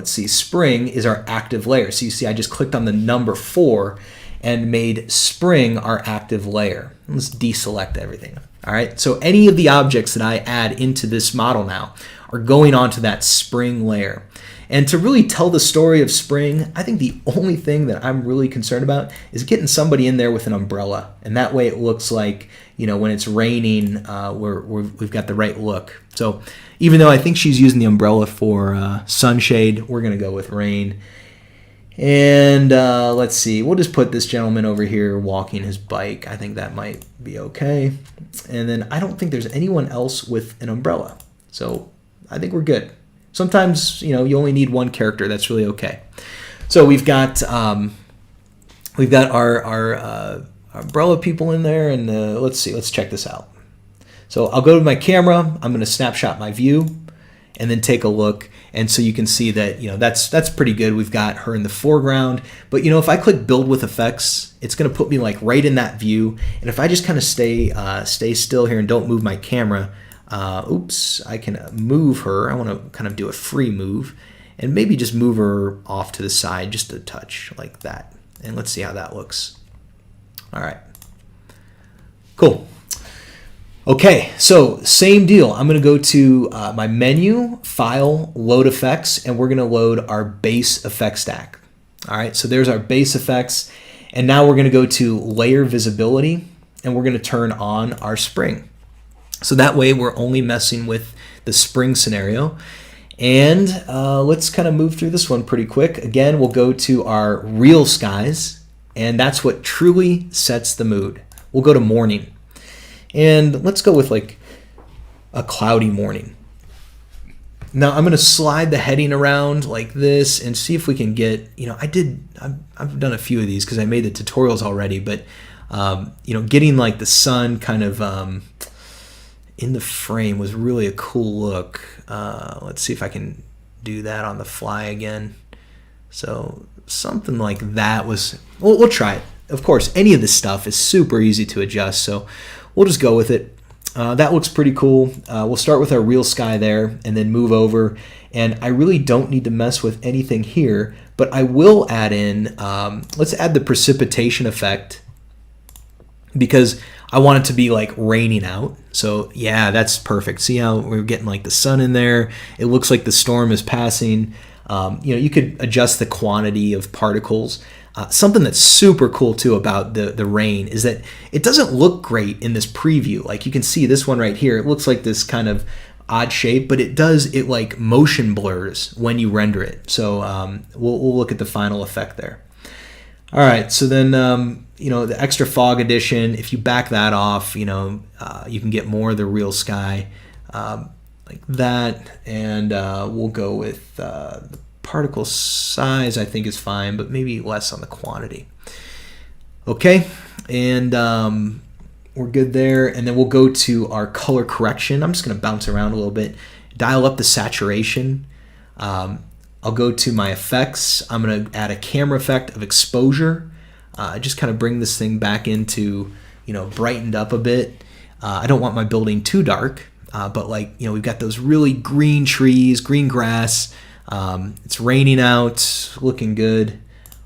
spring is our active layer. So you see I just clicked on the number 4 and made spring our active layer. Let's deselect everything. All right, so any of the objects that I add into this model now are going onto that spring layer. And to really tell the story of spring, I think the only thing that I'm really concerned about is getting somebody in there with an umbrella. And that way it looks like, when it's raining, we've got the right look. So even though I think she's using the umbrella for sunshade, we're going to go with rain. And let's see, we'll just put this gentleman over here walking his bike. I think that might be okay. And then I don't think there's anyone else with an umbrella. So I think we're good. Sometimes, you only need one character. That's really okay. So we've got our umbrella people in there, and let's see. Let's check this out. So I'll go to my camera. I'm going to snapshot my view, and then take a look. And so you can see that that's pretty good. We've got her in the foreground. But if I click Build with Effects, it's going to put me like right in that view. And if I just kind of stay still here and don't move my camera. I can move her. I want to kind of do a free move and maybe just move her off to the side just a touch like that. And let's see how that looks. All right. Cool. Okay, so same deal. I'm going to go to my menu, File, Load Effects, and we're going to load our base effect stack. All right, so there's our base effects. And now we're going to go to Layer Visibility, and we're going to turn on our spring. So that way we're only messing with the spring scenario. And let's kind of move through this one pretty quick. Again, we'll go to our real skies, and that's what truly sets the mood. We'll go to morning. And let's go with like a cloudy morning. Now I'm going to slide the heading around like this and see if we can get, I've done a few of these because I made the tutorials already, but getting like the sun kind of in the frame was really a cool look. Let's see if I can do that on the fly again. So something like that was, we'll try it. Of course, any of this stuff is super easy to adjust, so we'll just go with it. That looks pretty cool. We'll start with our real sky there and then move over. And I really don't need to mess with anything here, but I will add in, let's add the precipitation effect because I want it to be like raining out. So yeah, that's perfect. See how we're getting like the sun in there? It looks like the storm is passing. You could adjust the quantity of particles. Something that's super cool too about the rain is that it doesn't look great in this preview. Like you can see this one right here, it looks like this kind of odd shape, but it like motion blurs when you render it. So we'll look at the final effect there. All right, so then the extra fog addition, if you back that off, you can get more of the real sky like that, and we'll go with the particle size. I think is fine, but maybe less on the quantity. Okay, and we're good there, and then we'll go to our color correction. I'm just going to bounce around a little bit, dial up the saturation. I'll go to my effects. I'm going to add a camera effect of exposure. Just kind of bring this thing back into, brightened up a bit. I don't want my building too dark, but we've got those really green trees, green grass. It's raining out, looking good.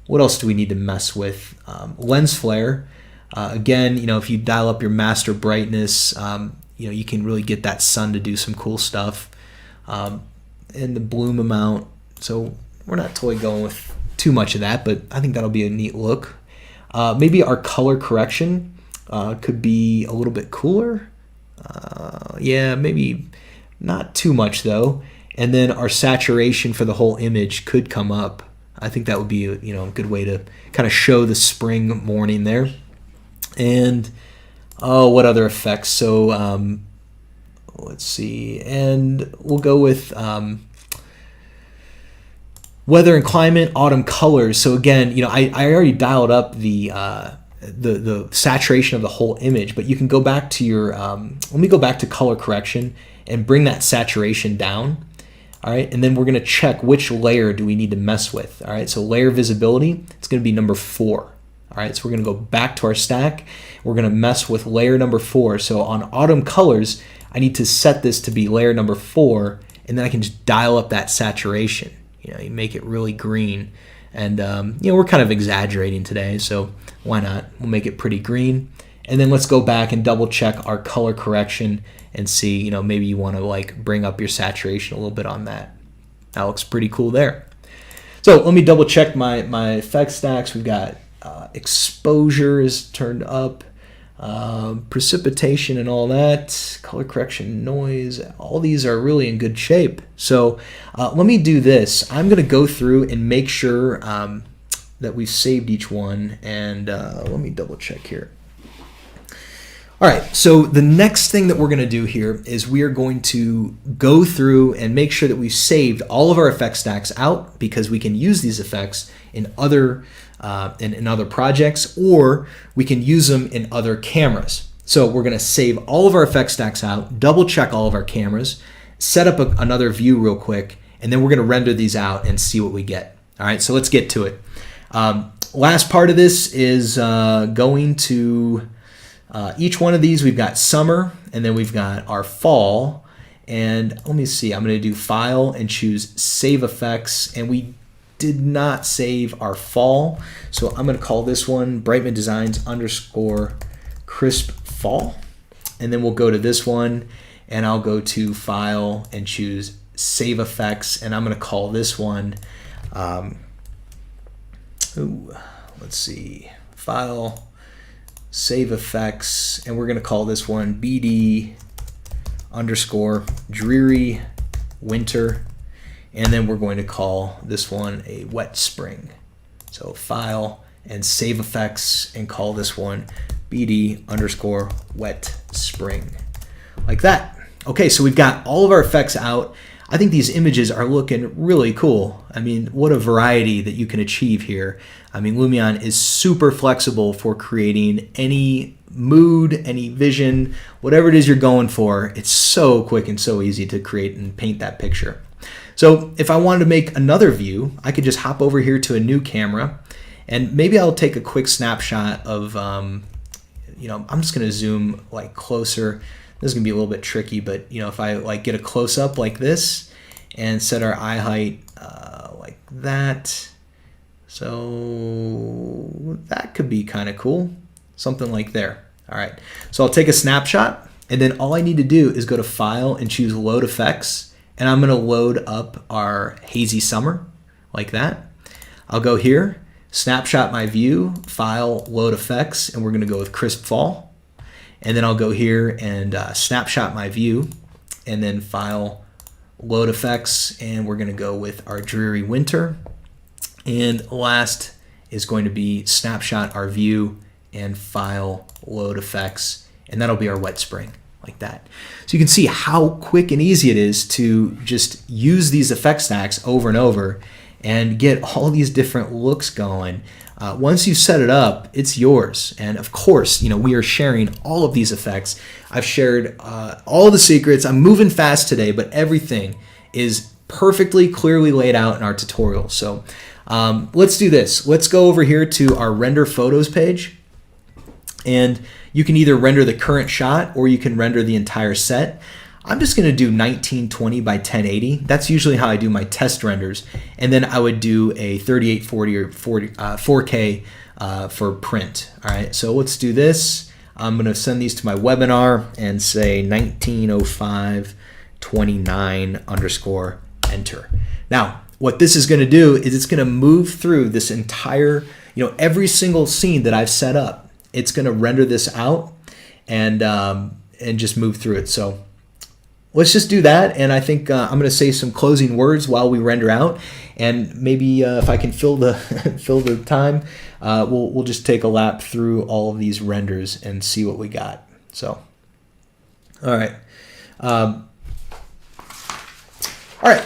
What else do we need to mess with? Lens flare. Again, if you dial up your master brightness, you can really get that sun to do some cool stuff. And the bloom amount. So we're not totally going with too much of that, but I think that'll be a neat look. Maybe our color correction could be a little bit cooler. Yeah, maybe not too much though. And then our saturation for the whole image could come up. I think that would be a good way to kind of show the spring morning there. And what other effects? So let's see, and we'll go with weather and climate, autumn colors. So again, I already dialed up the saturation of the whole image, but you can go back to your let me go back to color correction and bring that saturation down. All right, and then we're going to check which layer do we need to mess with. All right, so layer visibility, it's going to be number 4. All right, so we're going to go back to our stack. We're going to mess with layer number 4. So on autumn colors, I need to set this to be layer number 4, and then I can just dial up that saturation. You make it really green. And we're kind of exaggerating today, so why not? We'll make it pretty green. And then let's go back and double check our color correction and see, maybe you want to bring up your saturation a little bit on that. That looks pretty cool there. So let me double check my effect stacks. We've got exposure is turned up, precipitation and all that, color correction, noise, all these are really in good shape. So let me do this. I'm going to go through and make sure that we've saved each one, and let me double check here. All right, so the next thing that we're going to do here is we are going to go through and make sure that we've saved all of our effect stacks out, because we can use these effects in other projects, or we can use them in other cameras. So we're going to save all of our effect stacks out, double check all of our cameras, set up another view real quick, and then we're going to render these out and see what we get. All right, so let's get to it. Last part of this is going to each one of these. We've got summer, and then we've got our fall. And let me see, I'm going to do file and choose save effects, and we did not save our fall, so I'm going to call this one Brightman Designs _ crisp fall. And then we'll go to this one, and I'll go to file and choose save effects, and I'm going to call this one let's see, file, save effects, and we're going to call this one BD _ dreary winter, and then we're going to call this one a wet spring. So file and save effects, and call this one BD _ wet spring, like that. Okay, so we've got all of our effects out. I think these images are looking really cool. I mean, what a variety that you can achieve here. I mean, Lumion is super flexible for creating any mood, any vision, whatever it is you're going for. It's so quick and so easy to create and paint that picture. So if I wanted to make another view, I could just hop over here to a new camera, and maybe I'll take a quick snapshot of, I'm just going to zoom closer. This is going to be a little bit tricky, but if I get a close-up like this and set our eye height like that, so that could be kind of cool, something like there. All right, so I'll take a snapshot, and then all I need to do is go to File and choose Load Effects, and I'm going to load up our hazy summer. like that. I'll go here, snapshot my view, file, load effects, and we're going to go with crisp fall. And then I'll go here and snapshot my view, and then file, load effects, and we're going to go with our dreary winter. And last is going to be snapshot our view and file, load effects, and that'll be our wet spring, like that. So you can see how quick and easy it is to just use these effect stacks over and over and get all these different looks going. Once you set it up, it's yours. And of course, we are sharing all of these effects. I've shared all the secrets. I'm moving fast today, but everything is perfectly clearly laid out in our tutorial. So let's do this. Let's go over here to our render photos page. And you can either render the current shot or you can render the entire set. I'm just going to do 1920 by 1080. That's usually how I do my test renders. And then I would do a 3840 or 4K for print. All right, so let's do this. I'm going to send these to my webinar and say 1905 29 underscore enter. Now, what this is going to do is it's going to move through this entire, every single scene that I've set up. It's going to render this out and just move through it. So let's just do that, and I think I'm going to say some closing words while we render out, and maybe if I can fill the fill the time, we'll just take a lap through all of these renders and see what we got. So, all right,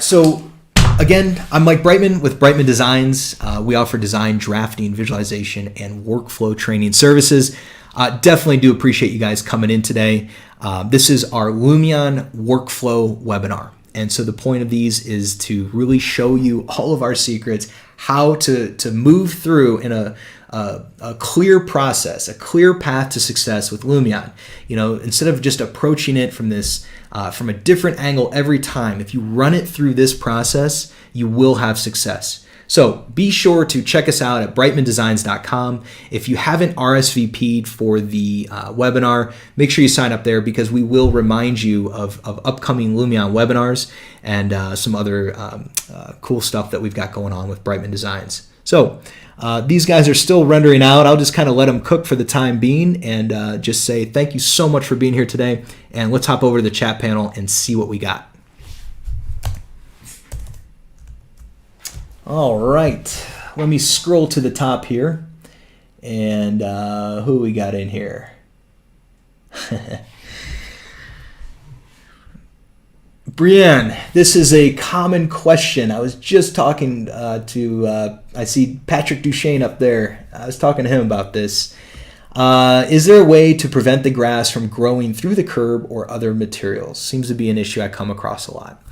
So again, I'm Mike Brightman with Brightman Designs. We offer design, drafting, visualization, and workflow training services. Definitely do appreciate you guys coming in today. This is our Lumion workflow webinar. And so the point of these is to really show you all of our secrets, how to move through in a clear process, a clear path to success with Lumion. Instead of just approaching it from a different angle every time, if you run it through this process, you will have success. So be sure to check us out at brightmandesigns.com. If you haven't RSVP'd for the webinar, make sure you sign up there because we will remind you of upcoming Lumion webinars and some other cool stuff that we've got going on with Brightman Designs. So these guys are still rendering out. I'll just kind of let them cook for the time being and just say thank you so much for being here today. And let's hop over to the chat panel and see what we got. All right, let me scroll to the top here, and who we got in here? Brienne, this is a common question. I was just talking to, I see Patrick Duchesne up there. I was talking to him about this. Is there a way to prevent the grass from growing through the curb or other materials? Seems to be an issue I come across a lot.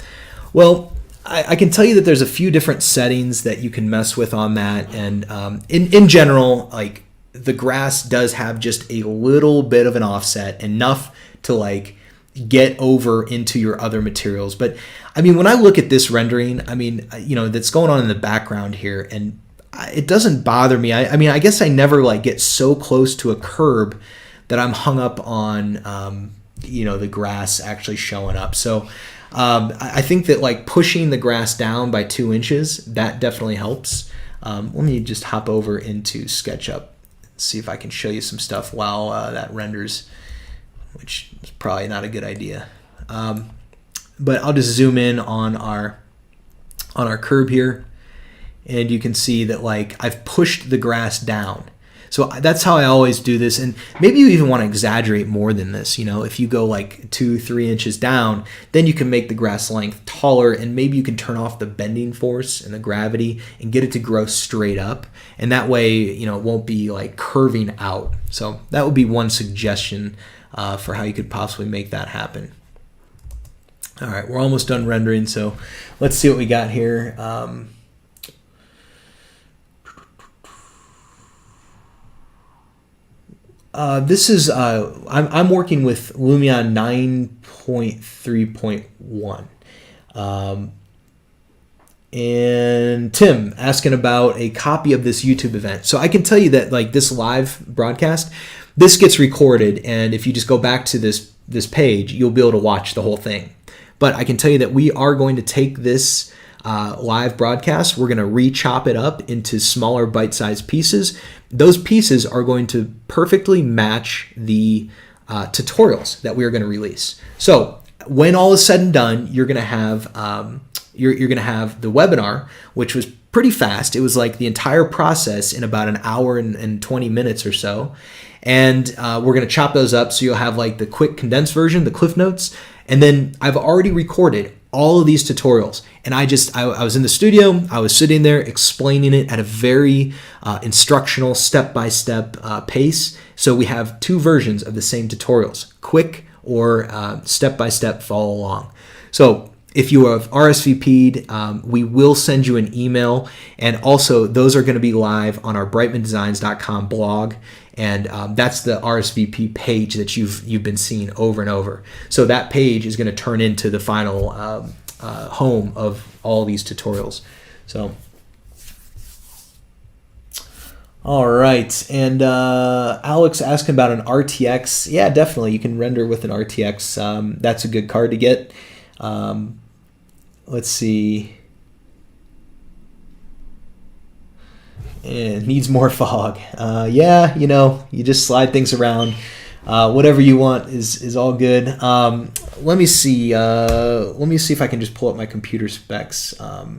Well, I can tell you that there's a few different settings that you can mess with on that. And in general, like the grass does have just a little bit of an offset, enough to get over into your other materials. But I mean, when I look at this rendering, that's going on in the background here, and it doesn't bother me. I guess I never get so close to a curb that I'm hung up on, the grass actually showing up. So I think that pushing the grass down by 2 inches, that definitely helps. Let me just hop over into SketchUp, see if I can show you some stuff while that renders, which is probably not a good idea. But I'll just zoom in on our curb here, and you can see that I've pushed the grass down. So that's how I always do this. And maybe you even want to exaggerate more than this. If you go 2-3 inches down, then you can make the grass length taller, and maybe you can turn off the bending force and the gravity and get it to grow straight up. And that way, it won't be curving out. So that would be one suggestion for how you could possibly make that happen. All right, we're almost done rendering. So let's see what we got here. This is, I'm working with Lumion 9.3.1. And Tim asking about a copy of this YouTube event. So I can tell you that this live broadcast, this gets recorded. And if you just go back to this page, you'll be able to watch the whole thing. But I can tell you that we are going to take this live broadcast, we're going to re-chop it up into smaller bite-sized pieces. Those pieces are going to perfectly match the tutorials that we are going to release. So when all is said and done, you're going to have you're going to have the webinar, which was pretty fast. It was like the entire process in about an hour and 20 minutes or so. And we're going to chop those up, so you'll have like the quick condensed version, the Cliff Notes. And then I've already recorded all of these tutorials. And I was in the studio, I was sitting there explaining it at a very instructional step-by-step pace. So we have 2 versions of the same tutorials, quick or step-by-step follow along. So if you have RSVP'd, we will send you an email. And also those are going to be live on our brightmandesigns.com blog. And that's the RSVP page that you've been seeing over and over. So that page is going to turn into the final home of all these tutorials. So, all right. And Alex asking about an RTX. Yeah, definitely. You can render with an RTX. That's a good card to get. Let's see. It needs more fog. Yeah, you just slide things around. Whatever you want is all good. Let me see. Let me see if I can just pull up my computer specs. How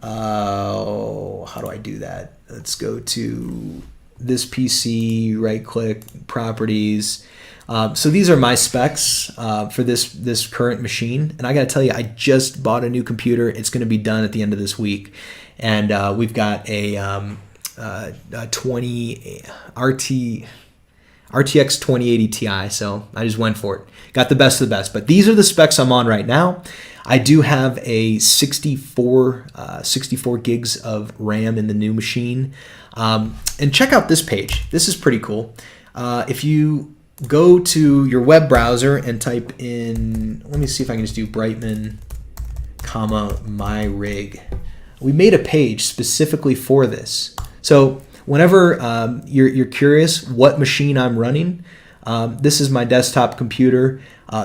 do I do that? Let's go to this PC, right click, properties. So these are my specs for this current machine. And I got to tell you, I just bought a new computer. It's going to be done at the end of this week. And we've got a 20 RTX 2080 Ti, so I just went for it. Got the best of the best. But these are the specs I'm on right now. I do have a 64 gigs of RAM in the new machine. And check out this page. This is pretty cool. If you go to your web browser and type in, let me see if I can just do Brightman, my rig. We made a page specifically for this. So whenever you're curious what machine I'm running, this is my desktop computer.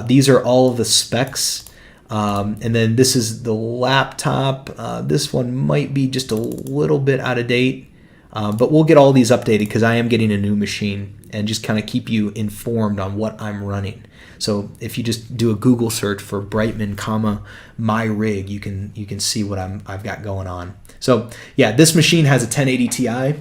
These are all of the specs. And then this is the laptop. This one might be just a little bit out of date, but we'll get all these updated because I am getting a new machine and just kind of keep you informed on what I'm running. So if you just do a Google search for Brightman, my rig, you can see what I've got going on. So yeah, this machine has a 1080 Ti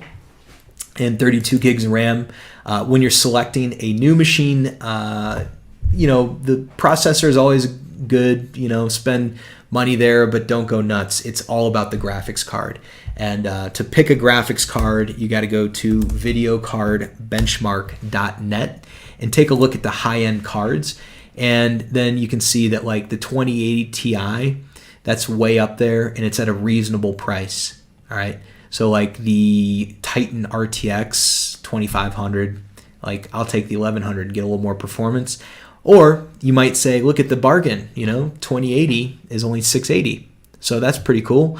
and 32 gigs of RAM. When you're selecting a new machine, the processor is always good. Spend money there, but don't go nuts. It's all about the graphics card. And to pick a graphics card, you got to go to videocardbenchmark.net and take a look at the high-end cards. And then you can see that like the 2080 Ti, that's way up there, and it's at a reasonable price. All right. So like the Titan RTX 2500, like I'll take the 1100, get a little more performance. Or you might say, look at the bargain, 2080 is only 680. So that's pretty cool.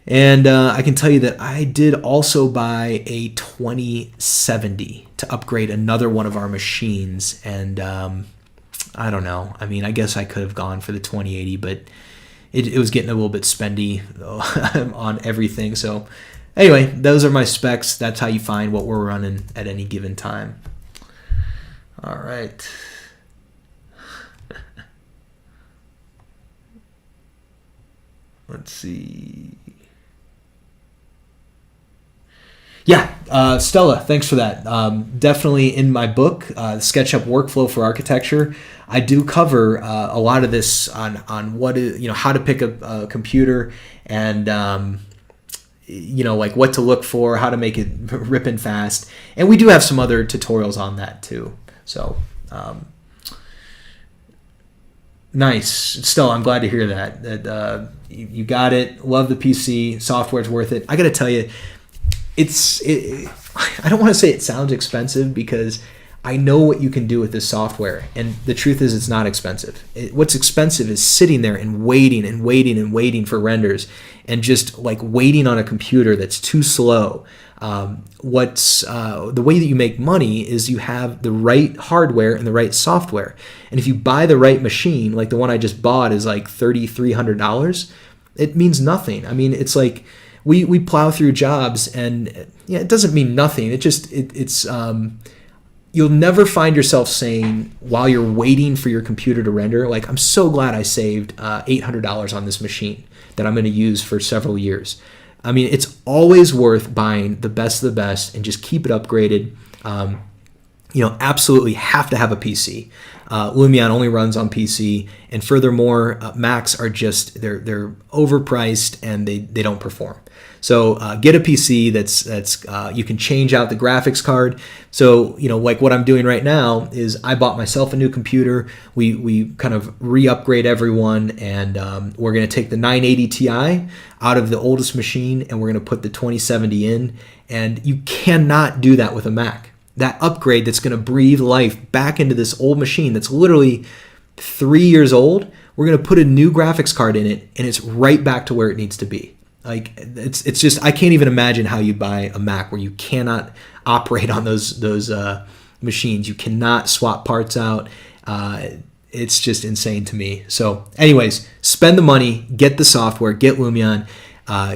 And I can tell you that I did also buy a 2070 to upgrade another one of our machines. And I don't know. I mean, I guess I could have gone for the 2080, but it was getting a little bit spendy on everything. So anyway, those are my specs. That's how you find what we're running at any given time. All right. Let's see. Yeah, Stella, thanks for that. Definitely in my book, SketchUp Workflow for Architecture, I do cover a lot of this on what is, how to pick a computer and like what to look for, how to make it ripping fast, and we do have some other tutorials on that too. So nice, Stella. I'm glad to hear that you got it. Love the PC. Software's worth it. I got to tell you. I don't want to say it sounds expensive because I know what you can do with this software, and the truth is it's not expensive. What's expensive is sitting there and waiting and waiting and waiting for renders and just like waiting on a computer that's too slow. The way that you make money is you have the right hardware and the right software. And if you buy the right machine, like the one I just bought is like $3,300, It means nothing. I mean, it's like we plow through jobs, and it doesn't mean nothing. It's you'll never find yourself saying while you're waiting for your computer to render, like, I'm so glad I saved $800 on this machine that I'm going to use for several years. I mean, it's always worth buying the best of the best and just keep it upgraded. Absolutely have to have a PC. Lumion only runs on PC, and furthermore, Macs are just they're overpriced and they don't perform. So get a PC that's you can change out the graphics card. So like what I'm doing right now is I bought myself a new computer. We kind of re-upgrade everyone, and we're going to take the 980 Ti out of the oldest machine, and we're going to put the 2070 in. And you cannot do that with a Mac. That upgrade that's going to breathe life back into this old machine that's literally 3 years old, we're going to put a new graphics card in it, and it's right back to where it needs to be. Like, it's just, I can't even imagine how you buy a Mac where you cannot operate on those machines. You cannot swap parts out. It's just insane to me. So anyways, spend the money, get the software, get Lumion,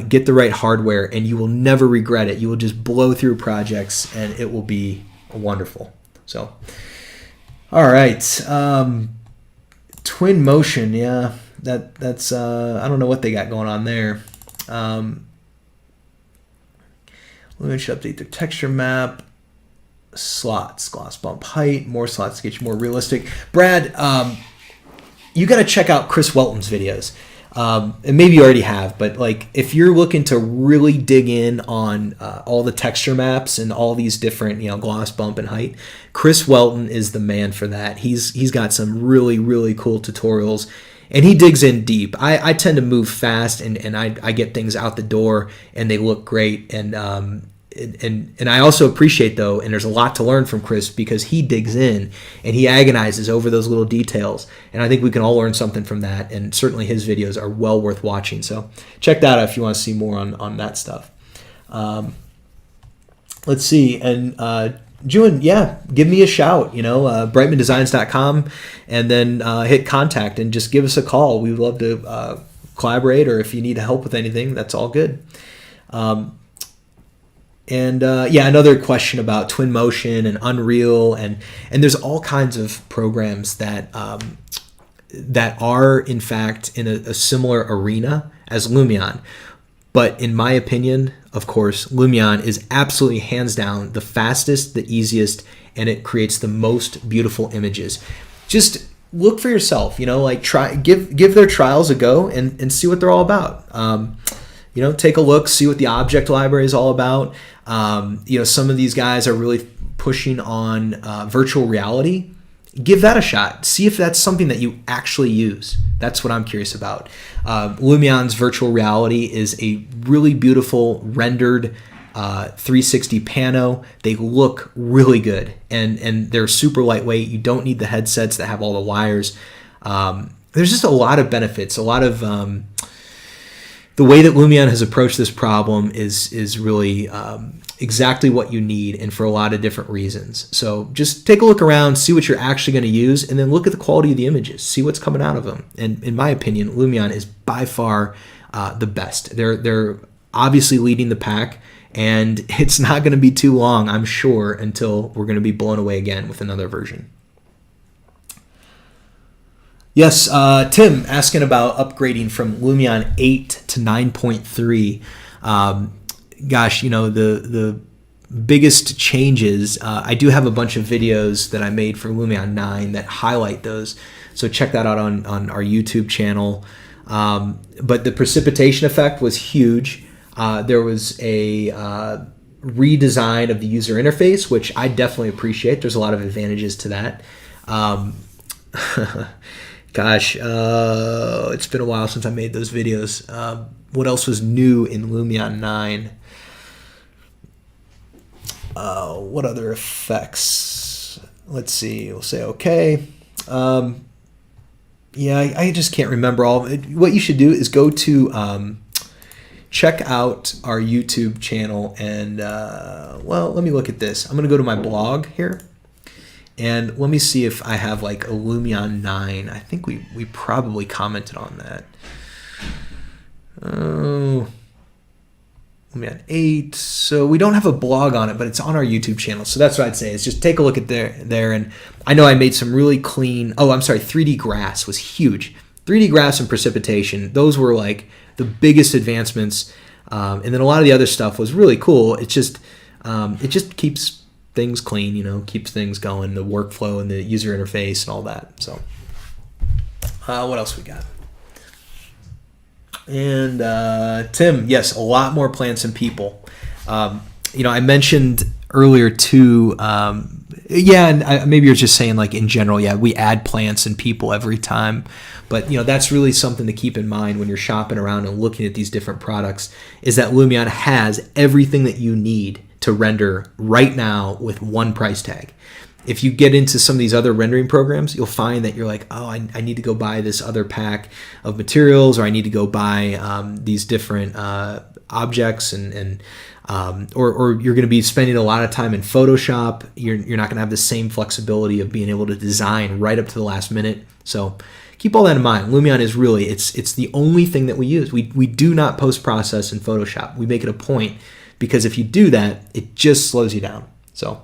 get the right hardware, and you will never regret it. You will just blow through projects, and it will be wonderful. So, all right. Twin Motion, yeah, that's I don't know what they got going on there. Lumion should update their texture map. Slots, gloss bump height, more slots to get you more realistic. Brad, you got to check out Chris Welton's videos. And maybe you already have, but like if you're looking to really dig in on all the texture maps and all these different, gloss bump and height, Chris Welton is the man for that. He's got some really, really cool tutorials, and he digs in deep. I tend to move fast, and I get things out the door and they look great. And I also appreciate, though, and there's a lot to learn from Chris because he digs in and he agonizes over those little details. And I think we can all learn something from that. And certainly his videos are well worth watching. So check that out if you want to see more on that stuff. Let's see. And June, give me a shout, brightmandesigns.com, and then hit contact and just give us a call. We would love to collaborate, or if you need help with anything, that's all good. Another question about Twin Motion and Unreal, and there's all kinds of programs that are in fact in a similar arena as Lumion. But in my opinion, of course, Lumion is absolutely hands down the fastest, the easiest, and it creates the most beautiful images. Just look for yourself, give their trials a go and see what they're all about. Take a look, see what the object library is all about. Some of these guys are really pushing on virtual reality. Give that a shot. See if that's something that you actually use. That's what I'm curious about. Lumion's virtual reality is a really beautiful rendered 360 pano. They look really good, and they're super lightweight. You don't need the headsets that have all the wires. There's just a lot of benefits, a lot of the way that Lumion has approached this problem is really exactly what you need, and for a lot of different reasons. So just take a look around, see what you're actually going to use, and then look at the quality of the images, see what's coming out of them. And in my opinion, Lumion is by far the best. They're obviously leading the pack, and it's not going to be too long, I'm sure, until we're going to be blown away again with another version. Yes, Tim asking about upgrading from Lumion 8 to 9.3. Gosh, the biggest changes, I do have a bunch of videos that I made for Lumion 9 that highlight those. So check that out on our YouTube channel. But the precipitation effect was huge. There was a redesign of the user interface, which I definitely appreciate. There's a lot of advantages to that. Gosh, it's been a while since I made those videos. What else was new in Lumion 9? What other effects? Let's see. We'll say okay. I just can't remember all. What you should do is go to check out our YouTube channel and, let me look at this. I'm going to go to my blog here. And let me see if I have like a Lumion 9. I think we probably commented on that. Oh, Lumion 8. So we don't have a blog on it, but it's on our YouTube channel. So that's what I'd say is just take a look at there. And I know I made some really clean. Oh, I'm sorry. 3D grass was huge. 3D grass and precipitation. Those were like the biggest advancements. And then a lot of the other stuff was really cool. It just keeps things clean, keeps things going, the workflow and the user interface and all that. So what else we got? And Tim, yes, a lot more plants and people. I mentioned earlier too, and maybe you're just saying like in general, we add plants and people every time. But that's really something to keep in mind when you're shopping around and looking at these different products, is that Lumion has everything that you need to render right now with one price tag. If you get into some of these other rendering programs, you'll find that you're like, oh, I need to go buy this other pack of materials, or I need to go buy these different objects, or you're going to be spending a lot of time in Photoshop. You're not going to have the same flexibility of being able to design right up to the last minute. So keep all that in mind. Lumion is really, it's the only thing that we use. We do not post-process in Photoshop. We make it a point, because if you do that, it just slows you down. So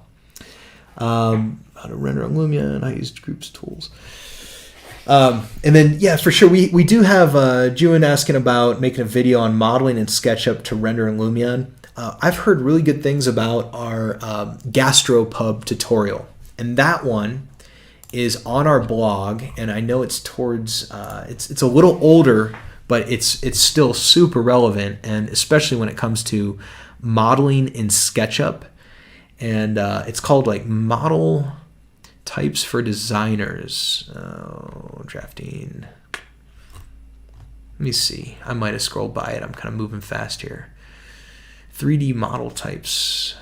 how to render on Lumion. I used groups tools. And then, for sure, we do have Juin asking about making a video on modeling in SketchUp to render in Lumion. I've heard really good things about our gastropub tutorial, and that one is on our blog. And I know it's towards it's a little older, but it's still super relevant, and especially when it comes to modeling in SketchUp. And it's called like Model Types for Designers. Drafting. Let me see. I might have scrolled by it. I'm kind of moving fast here. 3D model types.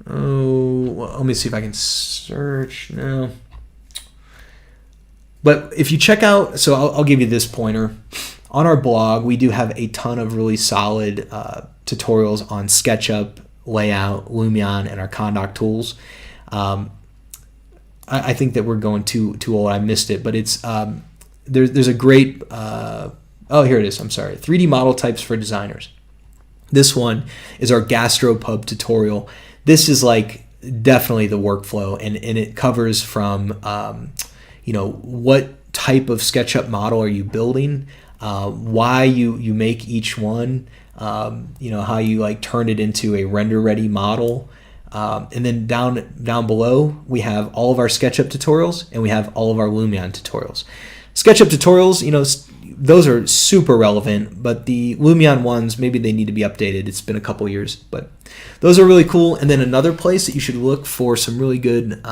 Oh, well, let me see if I can search. No. But if you check out, so I'll give you this pointer. On our blog, we do have a ton of really solid tutorials on SketchUp, layout, Lumion, and our Condoc tools. I think that we're going too old. I missed it, but it's there's a great. Here it is. I'm sorry. 3D model types for designers. This one is our gastropub tutorial. This is like definitely the workflow, and it covers from what type of SketchUp model are you building. Why you make each one, how you like turn it into a render ready model, and then down below we have all of our SketchUp tutorials, and we have all of our Lumion tutorials. SketchUp tutorials, those are super relevant, but the Lumion ones, maybe they need to be updated. It's been a couple years, but those are really cool. And then another place that you should look for some really good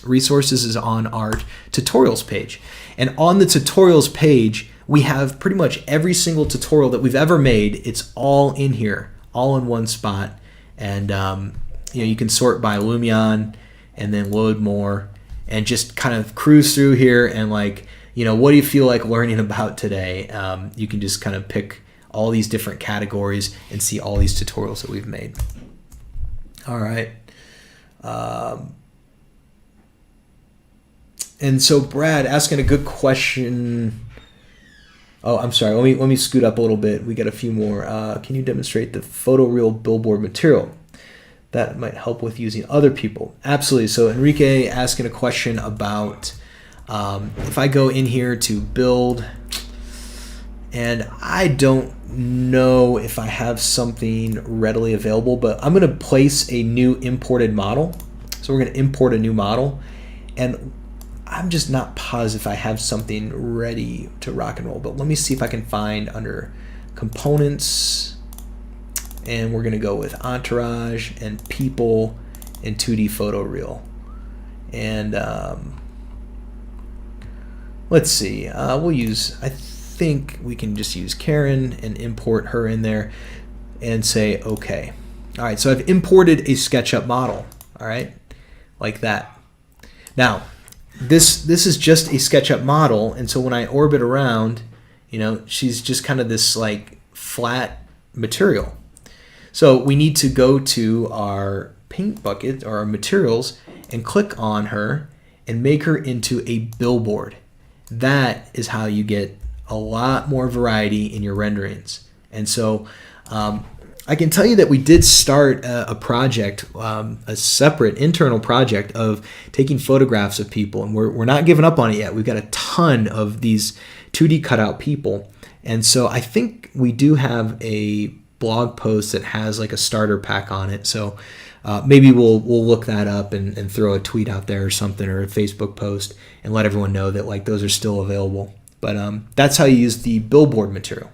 resources is on our tutorials page. And on the tutorials page, we have pretty much every single tutorial that we've ever made. It's all in here, all in one spot. And you can sort by Lumion and then load more and just kind of cruise through here and what do you feel like learning about today? You can just kind of pick all these different categories and see all these tutorials that we've made. All right. And so Brad asking a good question. Oh, I'm sorry. Let me scoot up a little bit. We got a few more. Can you demonstrate the photoreal billboard material? That might help with using other people. Absolutely. So Enrique asking a question about if I go in here to build, and I don't know if I have something readily available, but I'm going to place a new imported model. So we're going to import a new model, and I'm just not positive if I have something ready to rock and roll, but let me see if I can find under components, and we're going to go with entourage and people and 2D photoreal. And let's see, I think we can just use Karen and import her in there and say okay. All right, so I've imported a SketchUp model, all right, like that. Now, this is just a SketchUp model, and so when I orbit around, she's just kind of this like flat material. So we need to go to our paint bucket or our materials and click on her and make her into a billboard. that is how you get a lot more variety in your renderings. And so I can tell you that we did start a project, a separate internal project of taking photographs of people, and we're not giving up on it yet. We've got a ton of these 2D cutout people, and so I think we do have a blog post that has like a starter pack on it. So maybe we'll look that up and throw a tweet out there or something, or a Facebook post, and let everyone know that like those are still available. But that's how you use the billboard material.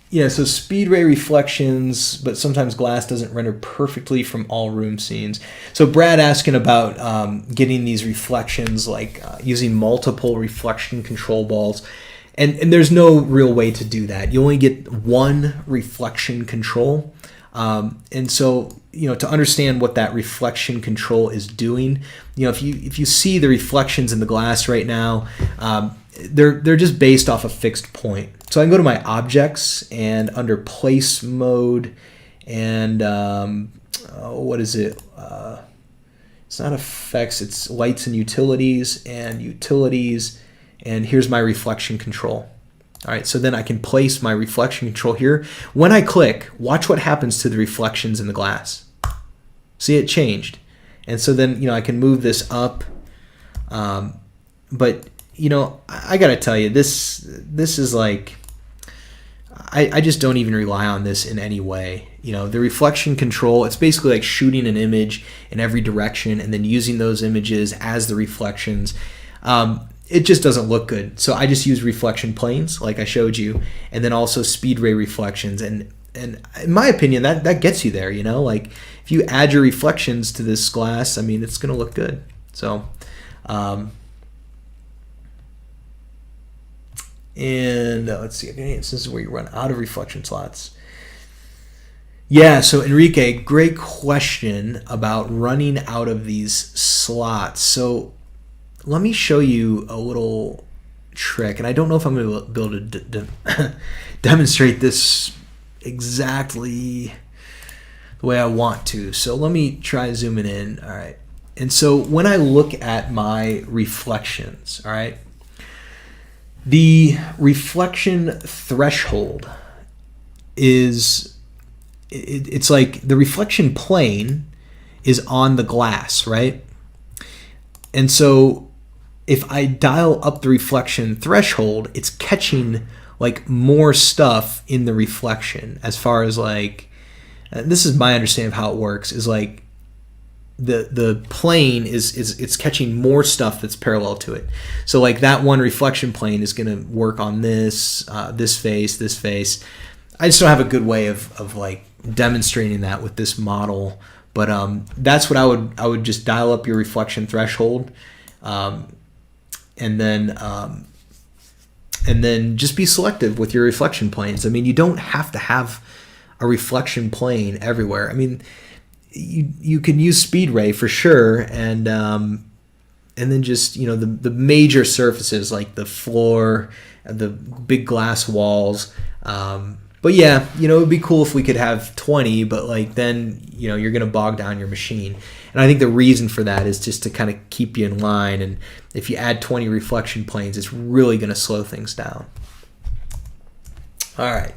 Yeah, so speed ray reflections, but sometimes glass doesn't render perfectly from all room scenes. So Brad asking about getting these reflections, like using multiple reflection control balls. And there's no real way to do that. You only get one reflection control. And so, to understand what that reflection control is doing, if you see the reflections in the glass right now, they're just based off a fixed point. So I can go to my objects, and under place mode, and what is it? It's not effects, it's lights and utilities, and here's my reflection control. All right, so then I can place my reflection control here. When I click, watch what happens to the reflections in the glass. See, it changed. And so then, I can move this up. But, I got to tell you, this is like, I just don't even rely on this in any way. The reflection control, it's basically like shooting an image in every direction and then using those images as the reflections. It just doesn't look good. So I just use reflection planes like I showed you, and then also speed ray reflections. And in my opinion, that gets you there, like if you add your reflections to this glass, it's going to look good. So, and let's see, this is where you run out of reflection slots. Yeah, so Enrique, great question about running out of these slots. So let me show you a little trick, and I don't know if I'm going to be able to demonstrate this exactly the way I want to. So let me try zooming in. All right. And so when I look at my reflections, all right, the reflection threshold is, it's like the reflection plane is on the glass, right? And so if I dial up the reflection threshold, it's catching like more stuff in the reflection, as far as like, this is my understanding of how it works, is like the plane it's catching more stuff that's parallel to it. So like that one reflection plane is going to work on this face. I just don't have a good way of like demonstrating that with this model, but that's what I would just dial up your reflection threshold, and then just be selective with your reflection planes. You don't have to have a reflection plane everywhere. You can use speed ray for sure, and then just the major surfaces like the floor, the big glass walls. But yeah, it would be cool if we could have 20, but like then you're gonna bog down your machine. And I think the reason for that is just to kind of keep you in line. And if you add 20 reflection planes, it's really gonna slow things down. All right.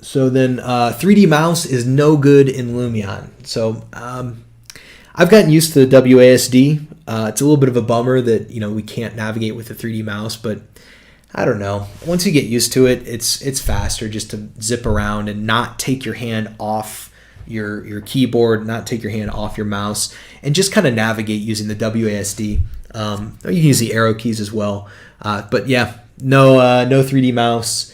So then 3D mouse is no good in Lumion. So I've gotten used to the WASD. It's a little bit of a bummer that we can't navigate with the 3D mouse, but I don't know. Once you get used to it, it's faster just to zip around and not take your hand off your keyboard, not take your hand off your mouse, and just kind of navigate using the WASD. Or you can use the arrow keys as well. But yeah, no 3D mouse.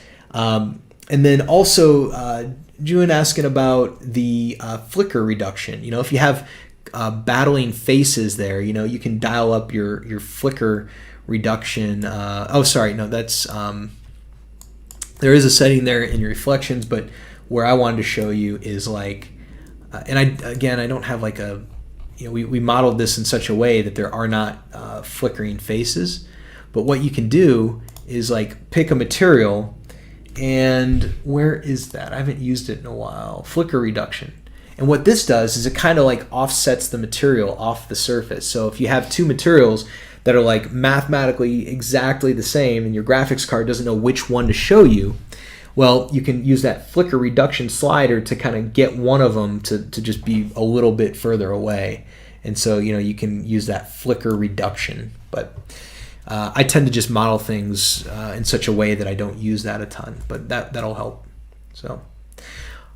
And then also, Julian asking about the flicker reduction. If you have battling faces there, you can dial up your flicker reduction. That's there is a setting there in your reflections, but where I wanted to show you is like, and I don't have like a, we modeled this in such a way that there are not flickering faces, but what you can do is like pick a material And where is that? I haven't used it in a while. Flicker reduction. And what this does is it kind of like offsets the material off the surface. So if you have two materials that are like mathematically exactly the same and your graphics card doesn't know which one to show you, well, you can use that flicker reduction slider to kind of get one of them to just be a little bit further away. And so, you can use that flicker reduction. But I tend to just model things in such a way that I don't use that a ton, but that'll help. So,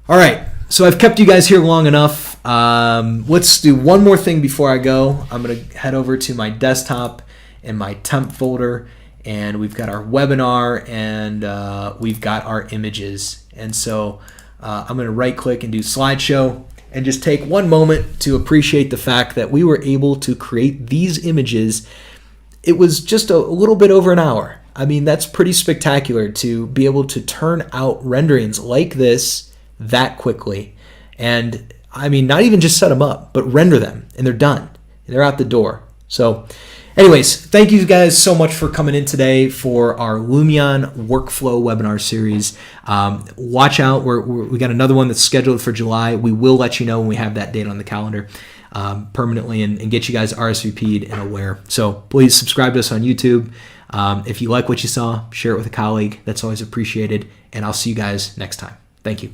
all right. So I've kept you guys here long enough. Let's do one more thing before I go. I'm going to head over to my desktop and my temp folder, and we've got our webinar and we've got our images. And so I'm going to right click and do slideshow and just take one moment to appreciate the fact that we were able to create these images. It was just a little bit over an hour. I mean, that's pretty spectacular to be able to turn out renderings like this that quickly. And I mean, not even just set them up, but render them, and they're done. And they're out the door. So anyways, thank you guys so much for coming in today for our Lumion workflow webinar series. Watch out. We got another one that's scheduled for July. We will let you know when we have that date on the calendar permanently and get you guys RSVP'd and aware. So please subscribe to us on YouTube. If you like what you saw, share it with a colleague. That's always appreciated. And I'll see you guys next time. Thank you.